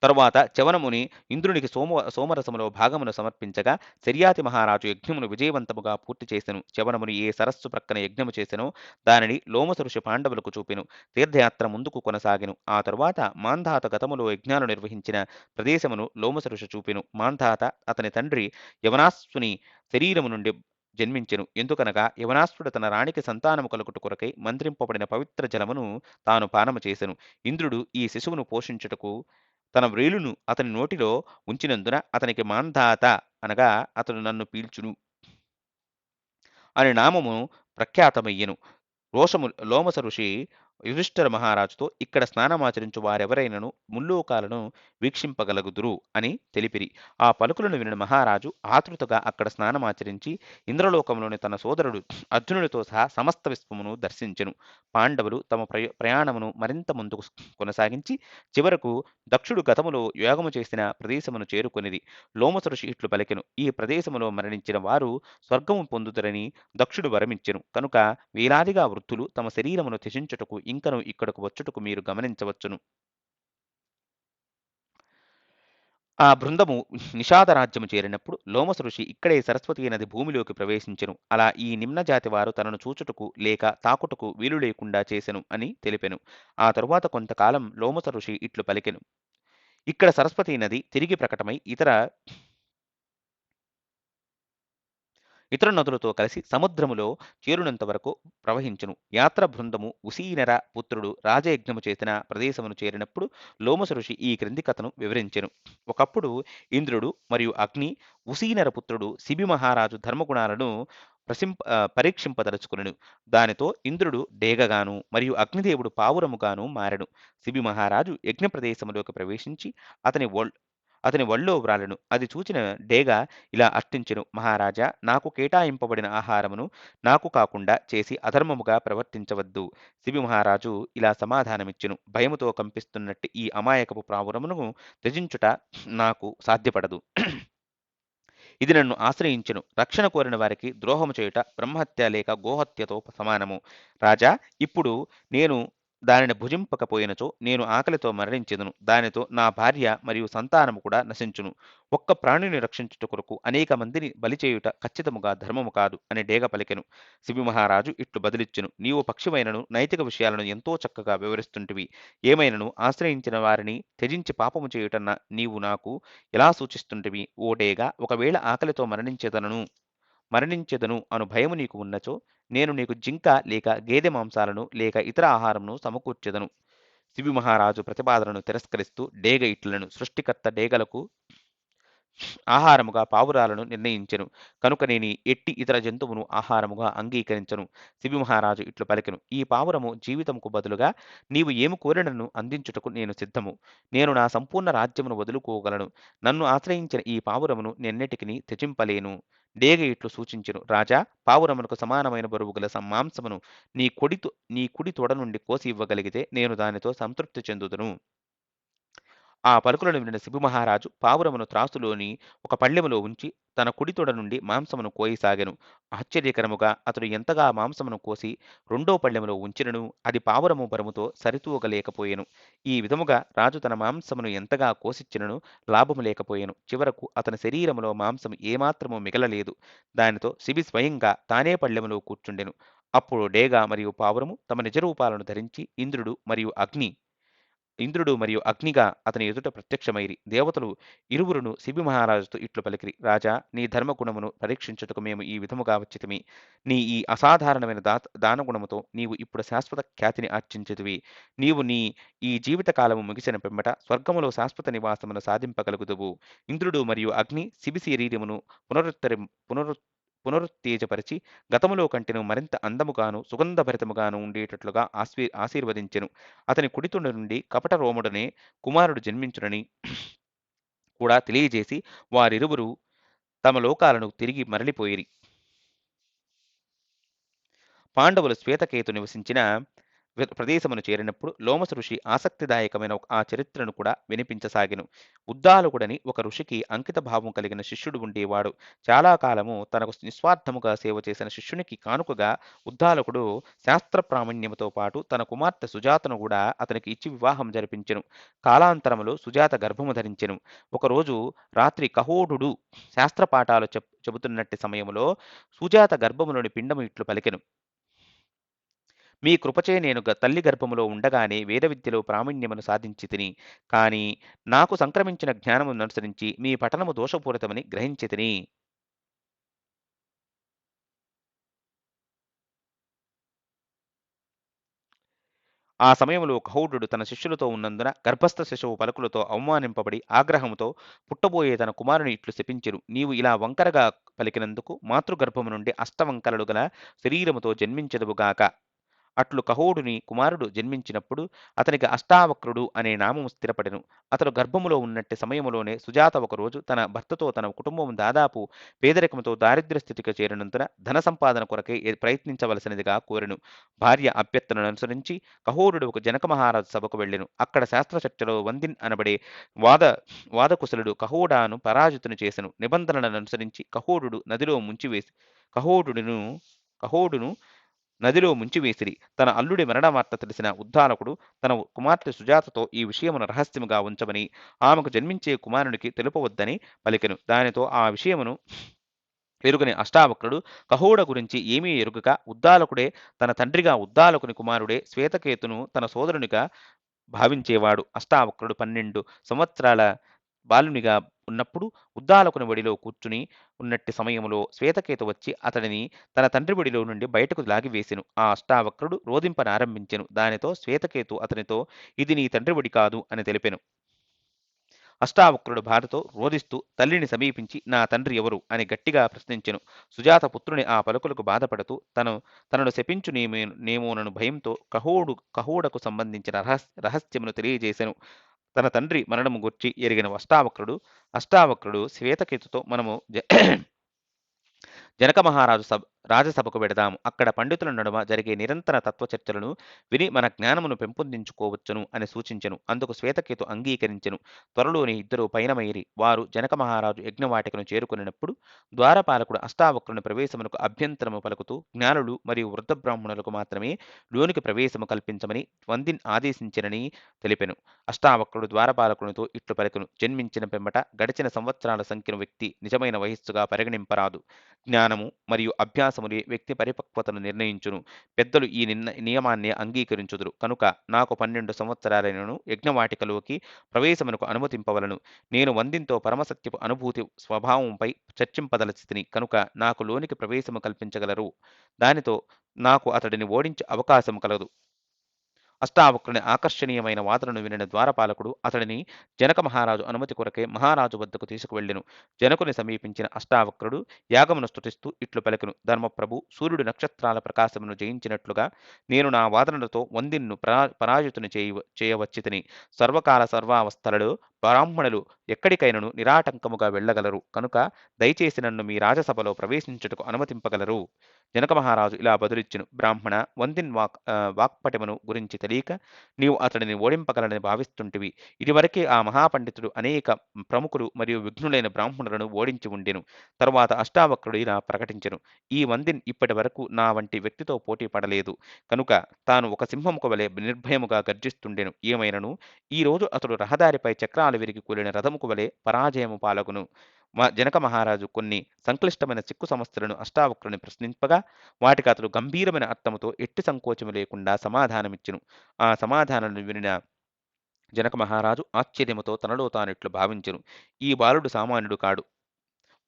తరువాత చవనముని ఇంద్రునికి సోమరసములో భాగమును సమర్పించగా శర్యాతి మహారాజు యజ్ఞమును విజయవంతముగా పూర్తి చేసెను. చవనముని ఏ సరస్సు ప్రక్కన యజ్ఞము చేసెనో దానిని లోమస ఋషి పాండవులకు చూపెను. తీర్థయాత్ర ముందుకు కొనసాగెను. ఆ తరువాత మాంధాత గతములో యజ్ఞాలు నిర్వహించిన ప్రదేశమును లోమస ఋషి చూపెను. మాంధాత అతని తండ్రి యవనాశ్వుని శరీరము నుండి జన్మించెను. ఎందుకనగా యవనాశ్వుడు తన రాణికి సంతానము కలుగుట కొరకై మంత్రింపబడిన పవిత్ర జలమును తాను పానము చేసెను. ఇంద్రుడు ఈ శిశువును పోషించుటకు తన వ్రేలును అతని నోటిలో ఉంచినందున అతనికి మాంధాత అనగా అతడు నన్ను పీల్చును అని నామము ప్రఖ్యాతమయ్యెను. లోమస ఋషి యుధిష్ఠిర మహారాజుతో ఇక్కడ స్నానమాచరించు వారెవరైనను ముల్లోకాలను వీక్షింపగలుగుదురు అని తెలిపిరి. ఆ పలుకులను వినిన మహారాజు ఆతృతగా అక్కడ స్నానమాచరించి ఇంద్రలోకంలోని తన సోదరుడు అర్జునుడితో సహా సమస్త విశ్వమును దర్శించెను. పాండవులు తమ ప్రయాణమును మరింత ముందుకు కొనసాగించి చివరకు దక్షుడు గతములో యోగము చేసిన ప్రదేశమును చేరుకొనిది. లోమస ఋషి ఇట్లు పలికెను: ఈ ప్రదేశములో మరణించిన వారు స్వర్గము పొందుదరని దక్షుడు వరమిచ్చెను. కనుక వేలాదిగా వృద్ధులు తమ శరీరమును త్యజించుటకు ఇంకను ఇక్కడకు వచ్చుటకు మీరు గమనించవచ్చును. ఆ బృందము నిషాద రాజ్యము చేరినప్పుడు లోమస ఋషి ఇక్కడే సరస్వతీ నది భూమిలోకి ప్రవేశించెను. అలా ఈ నిమ్న జాతి వారు తనను చూచుటకు లేక తాకుటకు వీలు లేకుండా చేసెను అని తెలిపెను. ఆ తరువాత కొంతకాలం లోమస ఋషి ఇట్లు పలికెను: ఇక్కడ సరస్వతీ నది తిరిగి ప్రకటమై ఇతర నదులతో కలిసి సముద్రములో చేరునంత వరకు ప్రవహించును. యాత్ర బృందము ఉసీనర పుత్రుడు రాజయజ్ఞము చేసిన ప్రదేశమును చేరినప్పుడు లోమస ఋషి ఈ క్రింది కథను వివరించెను. ఒకప్పుడు ఇంద్రుడు మరియు అగ్ని ఉసీనర పుత్రుడు శిబి మహారాజు ధర్మగుణాలను పరీక్షింపదలుచుకునెను. దానితో ఇంద్రుడు డేగగాను మరియు అగ్నిదేవుడు పావురముగాను మారెను. శిబి మహారాజు యజ్ఞ ప్రదేశములోకి ప్రవేశించి అతని అతని ఒళ్ళో వ్రాలెను. అది చూచిన డేగ ఇలా అర్థించెను: మహారాజా, నాకు కేటాయింపబడిన ఆహారమును నాకు కాకుండా చేసి అధర్మముగా ప్రవర్తించవద్దు. శిబి మహారాజు ఇలా సమాధానమిచ్చెను: భయముతో కంపిస్తున్నట్టు ఈ అమాయకపు ప్రావురమును త్యజించుట నాకు సాధ్యపడదు. ఇది నన్ను ఆశ్రయించెను. రక్షణ కోరిన వారికి ద్రోహము చేయుట బ్రహ్మహత్య లేక గోహత్యతో సమానము. రాజా, ఇప్పుడు నేను దానిని భుజింపకపోయినచో నేను ఆకలితో మరణించెదను. దానితో నా భార్య మరియు సంతానము కూడా నశించును. ఒక్క ప్రాణిని రక్షించుట కొరకు అనేక మందిని బలి చేయుట ఖచ్చితముగా ధర్మము కాదు అని డేగ పలికెను. శిబి మహారాజు ఇట్లు బదిలిచ్చెను: నీవు పక్షిమైనను నైతిక విషయాలను ఎంతో చక్కగా వివరిస్తుంటివి. ఏమైనను ఆశ్రయించిన వారిని త్యజించి పాపము చేయుటన్న నీవు నాకు ఎలా సూచిస్తుంటివి? ఓ డేగ, ఒకవేళ ఆకలితో మరణించెదను అను భయము నీకు ఉన్నచో నేను నీకు జింక లేక గేదె మాంసాలను లేక ఇతర ఆహారమును సమకూర్చెదను. శిబి మహారాజు ప్రతిపాదనను తిరస్కరిస్తూ డేగ ఇట్లనెను: సృష్టికర్త డేగలకు ఆహారముగా పావురాలను నిర్ణయించెను. కనుక నేను ఎట్టి ఇతర జంతువును ఆహారముగా అంగీకరించను. శిబి మహారాజు ఇట్లు పలికెను: ఈ పావురము జీవితముకు బదులుగా నీవు ఏమి కోరినను అందించుటకు నేను సిద్ధము. నేను నా సంపూర్ణ రాజ్యమును వదులుకోగలను. నన్ను ఆశ్రయించిన ఈ పావురమును నెన్నటికిని త్యజింపలేను. డేగ ఇట్లు సూచించెను: రాజా, పావురమునకు సమానమైన బరువు గల మాంసమును నీ కుడి తొడ నుండి కోసి ఇవ్వగలిగితే నేను దానితో సంతృప్తి చెందుదును. ఆ పలుకులను వినిన శిబి మహారాజు పావురమును త్రాసులోని ఒక పళ్ళెములో ఉంచి తన కుడి తొడ నుండి మాంసమును కోయసాగెను. ఆశ్చర్యకరముగా అతడు ఎంతగా మాంసమును కోసి రెండో పళ్ళెములో ఉంచినను అది పావురము బరువుతో సరితూగలేకపోయెను. ఈ విధముగా రాజు తన మాంసమును ఎంతగా కోసిచ్చినను లాభము లేకపోయెను. చివరకు అతని శరీరములో మాంసము ఏమాత్రము మిగలలేదు. దానితో శిబి స్వయంగా తానే పళ్ళెములో కూర్చుండెను. అప్పుడు డేగ మరియు పావురము తమ నిజరూపాలను ధరించి ఇంద్రుడు మరియు అగ్నిగా అతని ఎదుట ప్రత్యక్షమైరి. దేవతలు ఇరువురును శిబి మహారాజుతో ఇట్లు పలికిరి: రాజా, నీ ధర్మగుణమును పరీక్షించుటకు మేము ఈ విధముగా వచ్చితిమి. నీ ఈ అసాధారణమైన దానగుణముతో నీవు ఇప్పుడు శాశ్వత ఖ్యాతిని ఆర్జించితివి. నీవు ఈ జీవిత కాలము ముగిసిన పిమ్మట స్వర్గములో శాశ్వత నివాసమును సాధింపగలుగుదువు. ఇంద్రుడు మరియు అగ్ని శిబి శరీరమును పునరుత్తేజపరిచి గతములో కంటెను మరింత అందముగాను సుగంధభరితముగాను ఉండేటట్లుగా ఆశీర్వదించెను. అతని కుడితుండ నుండి కపట రోముడనే కుమారుడు జన్మించునని కూడా తెలియజేసి వారిరువురు తమ లోకాలను తిరిగి మరలిపోయిరి. పాండవులు శ్వేతకేతు నివసించిన ప్రదేశమును చేరినప్పుడు లోమస ఋషి ఆసక్తిదాయకమైన ఆ చరిత్రను కూడా వినిపించసాగెను. ఉద్దాలకుడని ఒక ఋషికి అంకిత భావం కలిగిన శిష్యుడు ఉండేవాడు. చాలా కాలము తనకు నిస్వార్థముగా సేవ చేసిన శిష్యునికి కానుకగా ఉద్దాలకుడు శాస్త్ర ప్రావీణ్యముతో పాటు తన కుమార్తె సుజాతను కూడా అతనికి ఇచ్చి వివాహం జరిపించెను. కాలాంతరములో సుజాత గర్భము ధరించెను. ఒకరోజు రాత్రి కహోఢుడు శాస్త్ర పాఠాలు చెబుతున్నట్టి సమయములో సుజాత గర్భములోని పిండము ఇట్లు పలికెను: మీ కృపచే నేను తల్లి గర్భములో ఉండగానే వేద విద్యలో ప్రావీణ్యమును సాధించి తిని, కాని నాకు సంక్రమించిన జ్ఞానమును అనుసరించి మీ పఠనము దోషపూరితమని గ్రహించి తిని. ఆ సమయంలో కహోఢుడు తన శిష్యులతో ఉన్నందున గర్భస్థ శిశువు పలుకులతో అవమానింపబడి ఆగ్రహముతో పుట్టబోయే తన కుమారుని ఇట్లు శపించెను: నీవు ఇలా వంకరగా పలికినందుకు మాతృగర్భము నుండి అష్టవంకరలు గల శరీరముతో జన్మించదువుగాక. అట్లు కహోడుని కుమారుడు జన్మించినప్పుడు అతనికి అష్టావక్రుడు అనే నామము స్థిరపడెను. అతడు గర్భములో ఉన్నట్టి సమయములోనే సుజాత ఒకరోజు తన భర్తతో తన కుటుంబం దాదాపు పేదరికముతో దారిద్ర్య స్థితికి చేరినందున ధన సంపాదన కొరకే ప్రయత్నించవలసినదిగా కోరెను. భార్య అభ్యర్థనను అనుసరించి కహోరుడు ఒక జనక మహారాజు సభకు వెళ్ళెను. అక్కడ శాస్త్రచర్చలో వందిన్ అనబడే వాదకుశలుడు కహోడాను పరాజితుని చేసెను. నిబంధనలను అనుసరించి కహోడును నదిలో ముంచివేసిరి. తన అల్లుడి మరణ వార్త తెలిసిన ఉద్దాలకుడు తన కుమార్తె సుజాతతో ఈ విషయమును రహస్యముగా ఉంచమని ఆమెకు జన్మించే కుమారునికి తెలుపవద్దని పలికెను. దానితో ఆ విషయమును ఎరుగని అష్టావక్రుడు కహోడ గురించి ఏమీ ఎరుగక ఉద్దాలకుడే తన తండ్రిగా ఉద్దాలకుని కుమారుడే శ్వేతకేతును తన సోదరునిగా భావించేవాడు. అష్టావక్రుడు 12 సంవత్సరాల బాలునిగా ఉన్నప్పుడు ఉద్దాలకుని ఒడిలో కూర్చుని ఉన్నట్టి సమయంలో శ్వేతకేతు వచ్చి అతడిని తన తండ్రి ఒడిలో నుండి బయటకు లాగివేసెను. ఆ అష్టావక్రుడు రోదింపనారంభించెను. దానితో శ్వేతకేతు అతనితో ఇది నీ తండ్రి ఒడి కాదు అని తెలిపెను. అష్టావక్రుడు బాధతో రోదిస్తూ తల్లిని సమీపించి నా తండ్రి ఎవరు అని గట్టిగా ప్రశ్నించెను. సుజాత పుత్రుని ఆ పలుకులకు బాధపడుతూ తనను శపించు నేమోనను భయంతో కహోడకు సంబంధించిన రహస్యమును తెలియజేసెను. తన తండ్రి మరణము గూర్చి ఎరిగిన అష్టావక్రుడు శ్వేతకేతుతో మనము జనక మహారాజు రాజసభకు వెడదాము. అక్కడ పండితుల నడుమ జరిగే నిరంతర తత్వ చర్చలను విని మన జ్ఞానమును పెంపొందించుకోవచ్చును అని సూచించెను. అందుకు శ్వేతకేతు అంగీకరించెను. త్వరలోనే ఇద్దరు పయనమైరి. వారు జనక మహారాజు యజ్ఞవాటికను చేరుకున్నప్పుడు ద్వారపాలకుడు అష్టావక్రుని ప్రవేశమునకు అభ్యంతరము పలుకుతూ జ్ఞానులు మరియు వృద్ధ బ్రాహ్మణులకు మాత్రమే లోనికి ప్రవేశము కల్పించమని వందిన్ ఆదేశించినని తెలిపెను. అష్టావక్రుడు ద్వారపాలకునితో ఇట్లు పలికెను. జన్మించిన పిమ్మట గడిచిన సంవత్సరాల సంఖ్యను వ్యక్తి నిజమైన వయస్సుగా పరిగణింపరాదు. జ్ఞానము మరియు అభ్యాసములే వ్యక్తి పరిపక్వతను నిర్ణయించును. పెద్దలు ఈ నియమాన్ని అంగీకరించుదురు. కనుక నాకు 12 సంవత్సరాలైనను యజ్ఞవాటికలోకి ప్రవేశమునకు అనుమతింపవలను. నేను వందింతో పరమసత్యపు అనుభూతి స్వభావంపై చర్చింపదలచితిని కనుక నాకు లోనికి ప్రవేశము కల్పించగలరు. దానితో నాకు అతడిని ఓడించే అవకాశం కలదు. అష్టావక్రుని ఆకర్షణీయమైన వాదనను వినిన ద్వారపాలకుడు అతడిని జనక మహారాజు అనుమతి కొరకే మహారాజు వద్దకు తీసుకువెళ్ళెను. జనకుని సమీపించిన అష్టావక్రుడు యాగమును స్తుతిస్తూ ఇట్లు పలికెను. ధర్మప్రభు సూర్యుడు నక్షత్రాల ప్రకాశమును జయించినట్లుగా నేను నా వాదనలతో వందిన్ను పరాజితుని చేయవచ్చితిని. సర్వకాల సర్వావస్థలలో బ్రాహ్మణులు ఎక్కడికైనను నిరాటంకముగా వెళ్ళగలరు. కనుక దయచేసి నన్ను మీ రాజసభలో ప్రవేశించుటకు అనుమతింపగలరు. జనక మహారాజు ఇలా బదులిచ్చెను. బ్రాహ్మణ వందిన్ వాక్పటిమను గురించి తెలియక నీవు అతడిని ఓడింపగలనని భావిస్తుంటివి. ఇదివరకే ఆ మహాపండితుడు అనేక ప్రముఖులు మరియు విఘ్నులైన బ్రాహ్మణులను ఓడించి ఉండెను. తరువాత అష్టావక్రుడు ఇలా ప్రకటించెను. ఈ వందిన్ ఇప్పటి వరకు నా వంటి వ్యక్తితో పోటీ పడలేదు. కనుక తాను ఒక సింహముకు వలె నిర్భయముగా గర్జిస్తుండెను. ఏమైనను ఈ రోజు అతడు రహదారిపై చక్రాలు విరిగి కూలిన రథముకు వలె పరాజయము పాలగును. జనక మహారాజు కొన్ని సంక్లిష్టమైన చిక్కు సమస్యలను అష్టావక్రుని ప్రశ్నింపగా వాటికి అతడు గంభీరమైన అర్థముతో ఎట్టి సంకోచము లేకుండా సమాధానమిచ్చెను. ఆ సమాధానాలను వినిన జనక మహారాజు ఆశ్చర్యముతో తనలో తానిట్లు భావించెను. ఈ బాలుడు సామాన్యుడు కాడు.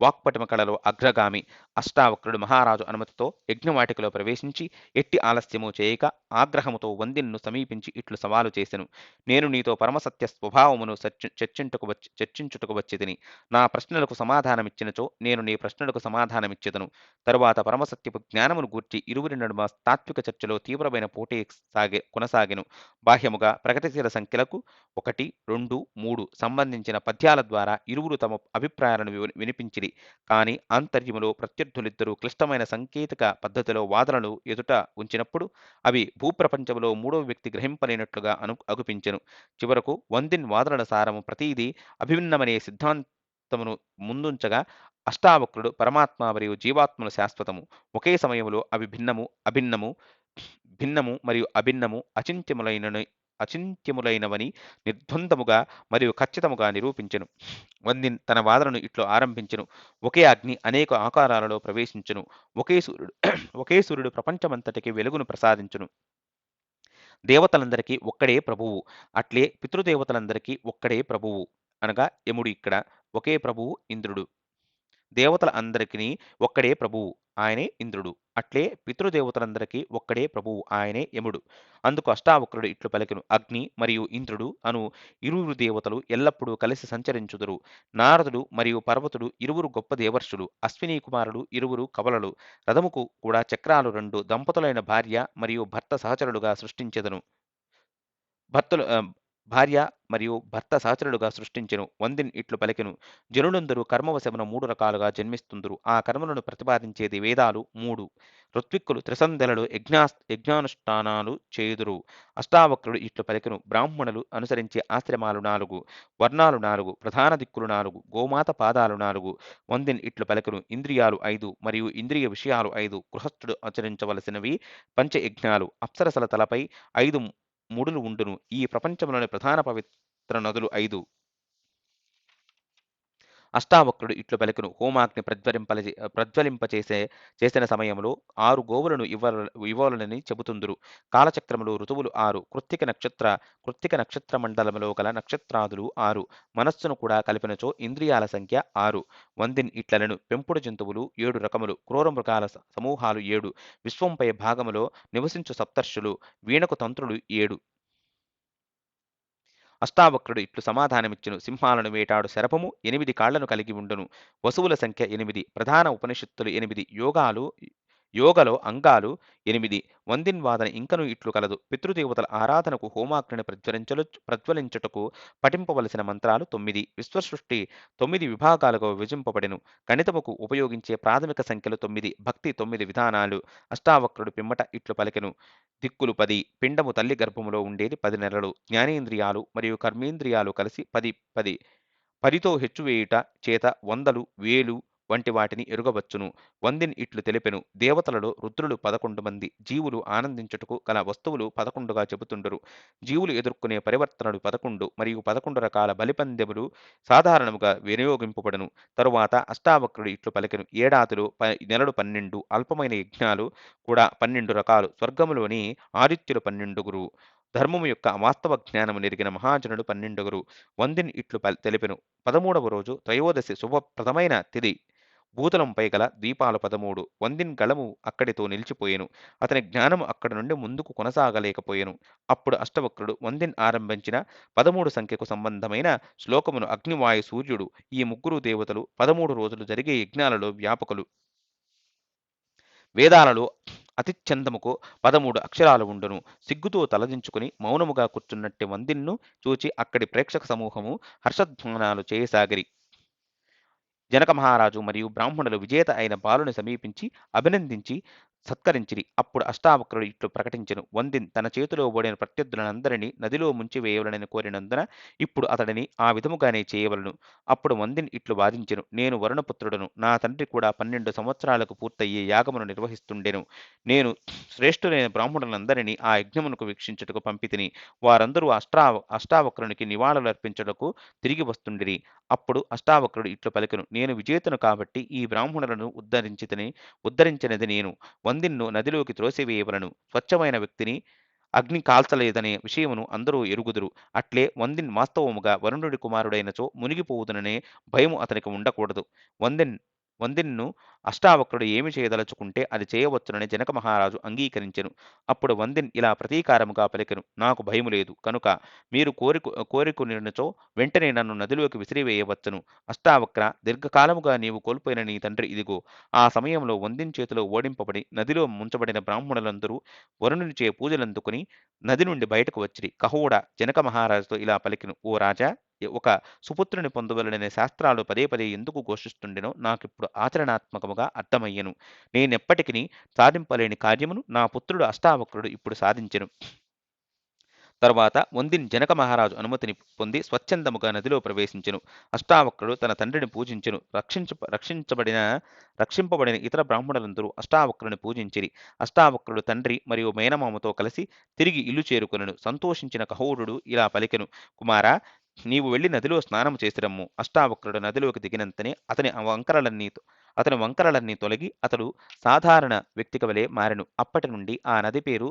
వాక్పటిమ కళలో అగ్రగామి. అష్టావక్రుడు మహారాజు అనుమతితో యజ్ఞవాటికలో ప్రవేశించి ఎట్టి ఆలస్యము చేయక ఆగ్రహముతో వందిన్ను సమీపించి ఇట్లు సవాలు చేసెను. నేను నీతో పరమసత్య స్వభావమును చర్చించుటకు వచ్చితిని. నా ప్రశ్నలకు సమాధానమిచ్చినచో నేను నీ ప్రశ్నలకు సమాధానమిచ్చెదను. తరువాత పరమసత్యపు జ్ఞానమును గూర్చి ఇరువురి నడుమ తాత్విక చర్చలో తీవ్రమైన పోటీ కొనసాగెను. బాహ్యముగా ప్రగతిశీల సంఖ్యలకు 1, 2, 3 సంబంధించిన పద్యాల ద్వారా ఇరువురు తమ అభిప్రాయాలను వినిపించిరి. కాని ఆంతర్యములో ప్రత్యర్థులిద్దరూ క్లిష్టమైన సాంకేతిక పద్ధతిలో వాదనలు ఎదుట ఉంచినప్పుడు అవి భూప్రపంచములో మూడవ వ్యక్తి గ్రహింపలేనట్లుగా అగుపించెను. చివరకు వందిన్ వాదనల సారము ప్రతీదీ అభిన్నమనే సిద్ధాంతమును ముందుంచగా అష్టావక్రుడు పరమాత్మ మరియు జీవాత్మలు శాశ్వతము. ఒకే సమయంలో అవి భిన్నము మరియు అభిన్నము అచింత్యములైనవని నిర్ద్వందముగా మరియు ఖచ్చితముగా నిరూపించెను. వందిన్ తన వాదనను ఇట్లు ఆరంభించెను. ఒకే అగ్ని అనేక ఆకారాలలో ప్రవేశించును. ఒకే సూర్యుడు ప్రపంచమంతటికి వెలుగును ప్రసాదించును. దేవతలందరికీ ఒక్కడే ప్రభువు. అట్లే పితృదేవతలందరికీ ఒక్కడే ప్రభువు. అనగా యముడు ఇక్కడ ఒకే ప్రభువు ఇంద్రుడు. దేవతల అందరికీ ఒక్కడే ప్రభువు, ఆయనే ఇంద్రుడు. అట్లే పితృదేవతలందరికీ ఒక్కడే ప్రభువు, ఆయనే యముడు. అందుకు అష్టావక్రుడు ఇట్లు పలికెను. అగ్ని మరియు ఇంద్రుడు అను ఇరువురు దేవతలు ఎల్లప్పుడూ కలిసి సంచరించుదురు. నారదుడు మరియు పర్వతుడు ఇరువురు గొప్ప దేవర్షులు. అశ్విని కుమారుడు ఇరువురు కవలలు. రథముకు కూడా చక్రాలు 2 దంపతులైన భార్య మరియు భర్త సహచరులుగా సృష్టించెదను. భర్తలు భార్య మరియు భర్త సహచరులుగా సృష్టించెను. వందిన్ ఇట్లు పలికెను. జనులందరూ కర్మవశమున 3 రకాలుగా జన్మిస్తుందురు. ఆ కర్మలను ప్రతిపాదించేది వేదాలు 3. ఋత్విక్కులు త్రిసంధ్యలలో యజ్ఞానుష్ఠానాలు చేయుదురు. అష్టావక్రుడు ఇట్లు పలికెను. బ్రాహ్మణులు అనుసరించే ఆశ్రమాలు 4, వర్ణాలు 4, ప్రధాన దిక్కులు 4, గోమాత పాదాలు 4. వందిన్ ఇట్లు పలికెను. ఇంద్రియాలు 5 మరియు ఇంద్రియ విషయాలు 5. గృహస్థుడు ఆచరించవలసినవి పంచయజ్ఞాలు. అప్సరసల తలపై 5 ముడులు ఉండును. ఈ ప్రపంచంలోని ప్రధాన పవిత్ర నదులు 5. అష్టావక్రుడు ఇట్లు పలికెను, హోమాగ్ని చేసిన సమయంలో 6 గోవులను ఇవ్వవలెనని చెబుతుందురు. కాలచక్రములు ఋతువులు 6, కృత్తిక నక్షత్ర మండలములో గల నక్షత్రాదులు 6, మనస్సును కూడా కలిపినచో ఇంద్రియాల సంఖ్య 6. వందిన్ ఇట్లనెను, పెంపుడు జంతువులు 7 రకములు, క్రూర మృగాల సమూహాలు 7, విశ్వంపై భాగములో నివసించు సప్తర్షులు, వీణకు తంత్రులు 7. అష్టావక్రుడు ఇట్లు సమాధానమిచ్చెను, సింహాలను వేటాడు శరభము 8 కాళ్లను కలిగి ఉండును. వసువుల సంఖ్య 8, ప్రధాన ఉపనిషత్తులు 8, యోగలో అంగాలు 8. వందిన్వాదన ఇంకను ఇట్లు కలదు. పితృదేవతల ఆరాధనకు హోమాగ్నిని ప్రజ్వలించుటకు పఠింపవలసిన మంత్రాలు 9. విశ్వసృష్టి 9 విభాగాలుగా విభజింపబడెను. గణితముకు ఉపయోగించే ప్రాథమిక సంఖ్యలు 9. భక్తి 9 విధానాలు. అష్టావక్రుడు పిమ్మట ఇట్లు పలికెను, దిక్కులు 10, పిండము తల్లి గర్భములో ఉండేది 10 నెలలు, జ్ఞానేంద్రియాలు మరియు కర్మేంద్రియాలు కలిసి 10 10తో హెచ్చువేయుట చేత వందలు, వేలు వంటి వాటిని ఎరుగవచ్చును. వందిన్ ఇట్లు తెలిపెను, దేవతలలో రుద్రులు 11 మంది, జీవులు ఆనందించుటకు గల వస్తువులు 11గా చెబుతుండరు. జీవులు ఎదుర్కొనే పరివర్తనలు 11 మరియు 11 రకాల బలిపందెములు సాధారణముగా వినియోగింపబడును. తరువాత అష్టావక్రుడు ఇట్లు పలికెను, ఏడాదిలో నెలలు 12, అల్పమైన యజ్ఞాలు కూడా 12 రకాలు, స్వర్గములోని ఆదిత్యులు 12గురు, ధర్మము యొక్క వాస్తవ జ్ఞానము నెరిగిన మహాజనులు 12గురు. వందిన్ ఇట్లు తెలిపెను, 13వ రోజు త్రయోదశి శుభప్రదమైన తిథి, భూతలంపై గల ద్వీపాలు 13. వందిన్ గళము అక్కడితో నిలిచిపోయెను. అతని జ్ఞానము అక్కడి నుండి ముందుకు కొనసాగలేకపోయెను. అప్పుడు అష్టవక్రుడు వందిన్ ఆరంభించిన 13 సంఖ్యకు సంబంధమైన శ్లోకమును అగ్నివాయు సూర్యుడు ఈ ముగ్గురు దేవతలు 13 రోజులు జరిగే యజ్ఞాలలో వ్యాపకులు. వేదాలలో అతిచ్ఛందముకు 13 అక్షరాలు ఉండును. సిగ్గుతో తలదించుకుని మౌనముగా కూర్చున్నట్టి వందిన్ను చూచి అక్కడి ప్రేక్షక సమూహము హర్షధ్వానాలు చేయసాగిరి. జనక మహారాజు మరియు బ్రాహ్మణులు విజేత అయిన బాలుని సమీపించి అభినందించి సత్కరించిరి. అప్పుడు అష్టావక్రుడు ఇట్లు ప్రకటించెను, వందిన్ తన చేతిలో ఓడిన ప్రత్యర్థులనందరినీ నదిలో ముంచివేయవలనని కోరినందున ఇప్పుడు అతడిని ఆ విధముగానే చేయవలను. అప్పుడు వందిన్ ఇట్లు వాదించెను, నేను వరుణపుత్రుడను, నా తండ్రి కూడా 12 సంవత్సరాలకు పూర్తయ్యే యాగమును నిర్వహిస్తుండెను. నేను శ్రేష్ఠులైన బ్రాహ్మణులందరినీ ఆ యజ్ఞమునకు వీక్షించుటకు పంపితిని. వారందరూ అష్టావక్రునికి నివాళులర్పించుటకు తిరిగి వస్తుండిరి. అప్పుడు అష్టావక్రుడు ఇట్లు పలికెను, నేను విజేతను కాబట్టి ఈ బ్రాహ్మణులను ఉద్ధరించినది నేను. వందిన్ను నదిలోకి త్రోసివేయవలను. స్వచ్ఛమైన వ్యక్తిని అగ్ని కాల్చలేదనే విషయమును అందరూ ఎరుగుదురు. అట్లే వందిన్ వాస్తవముగా వరుణుడి కుమారుడైనచో మునిగిపోవుదుననే భయము అతనికి ఉండకూడదు. వందిన్ను అష్టావక్రుడు ఏమి చేయదలుచుకుంటే అది చేయవచ్చునని జనక మహారాజు అంగీకరించెను. అప్పుడు వందిన్ ఇలా ప్రతీకారముగా పలికెను, నాకు భయము లేదు కనుక మీరు కోరికొనినచో వెంటనే నన్ను నదిలోకి విసిరివేయవచ్చును. అష్టావక్ర, దీర్ఘకాలముగా నీవు కోల్పోయిన నీ తండ్రి ఇదిగో. ఆ సమయంలో వందిన్ చేతిలో ఓడింపబడి నదిలో ముంచబడిన బ్రాహ్మణులందరూ వరుణునిచే పూజలందుకుని నది నుండి బయటకు వచ్చిరి. కహోడ జనక మహారాజుతో ఇలా పలికెను, ఓ రాజా, ఒక సుపుత్రుని పొందవలననే శాస్త్రాలు పదే పదే ఎందుకు ఘోషిస్తుండెనో నాకిప్పుడు ఆచరణాత్మకముగా అర్థమయ్యెను. నేనెప్పటికిని సాధింపలేని కార్యమును నా పుత్రుడు అష్టావక్రుడు ఇప్పుడు సాధించెను. తరువాత వందిన్ జనక మహారాజు అనుమతిని పొంది స్వచ్ఛందముగా నదిలో ప్రవేశించెను. అష్టావక్రుడు తన తండ్రిని పూజించెను. రక్షింపబడిన ఇతర బ్రాహ్మణులందరూ అష్టావక్రుని పూజించిరి. అష్టావక్రుడు తండ్రి మరియు మేనమామతో కలిసి తిరిగి ఇల్లు చేరుకొనెను. సంతోషించిన కహోరుడు ఇలా పలికెను, కుమారా, నీవు వెళ్లి నదిలో స్నానము చేసిరమ్ము. అష్టావక్రుడు నదిలోకి దిగినంతనే అతని వంకరలన్నీ తొలగి అతడు సాధారణ వ్యక్తికి వలె మారెను. అప్పటి నుండి ఆ నది పేరు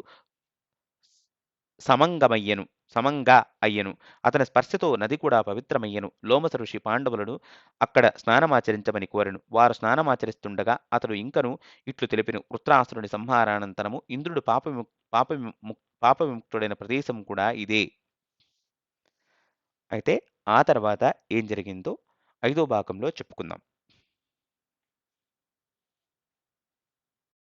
సమంగా అయ్యెను. అతని స్పర్శతో నది కూడా పవిత్రమయ్యెను. లోమస ఋషి పాండవులను అక్కడ స్నానమాచరించమని కోరెను. వారు స్నానమాచరిస్తుండగా అతడు ఇంకను ఇట్లు తెలిపెను, వృత్రాసురుని సంహారానంతరము ఇంద్రుడు పాపవిముక్తుడైన ప్రదేశం కూడా ఇదే. అయితే ఆ తర్వాత ఏం జరిగిందో 5వ భాగంలో చెప్పుకుందాం.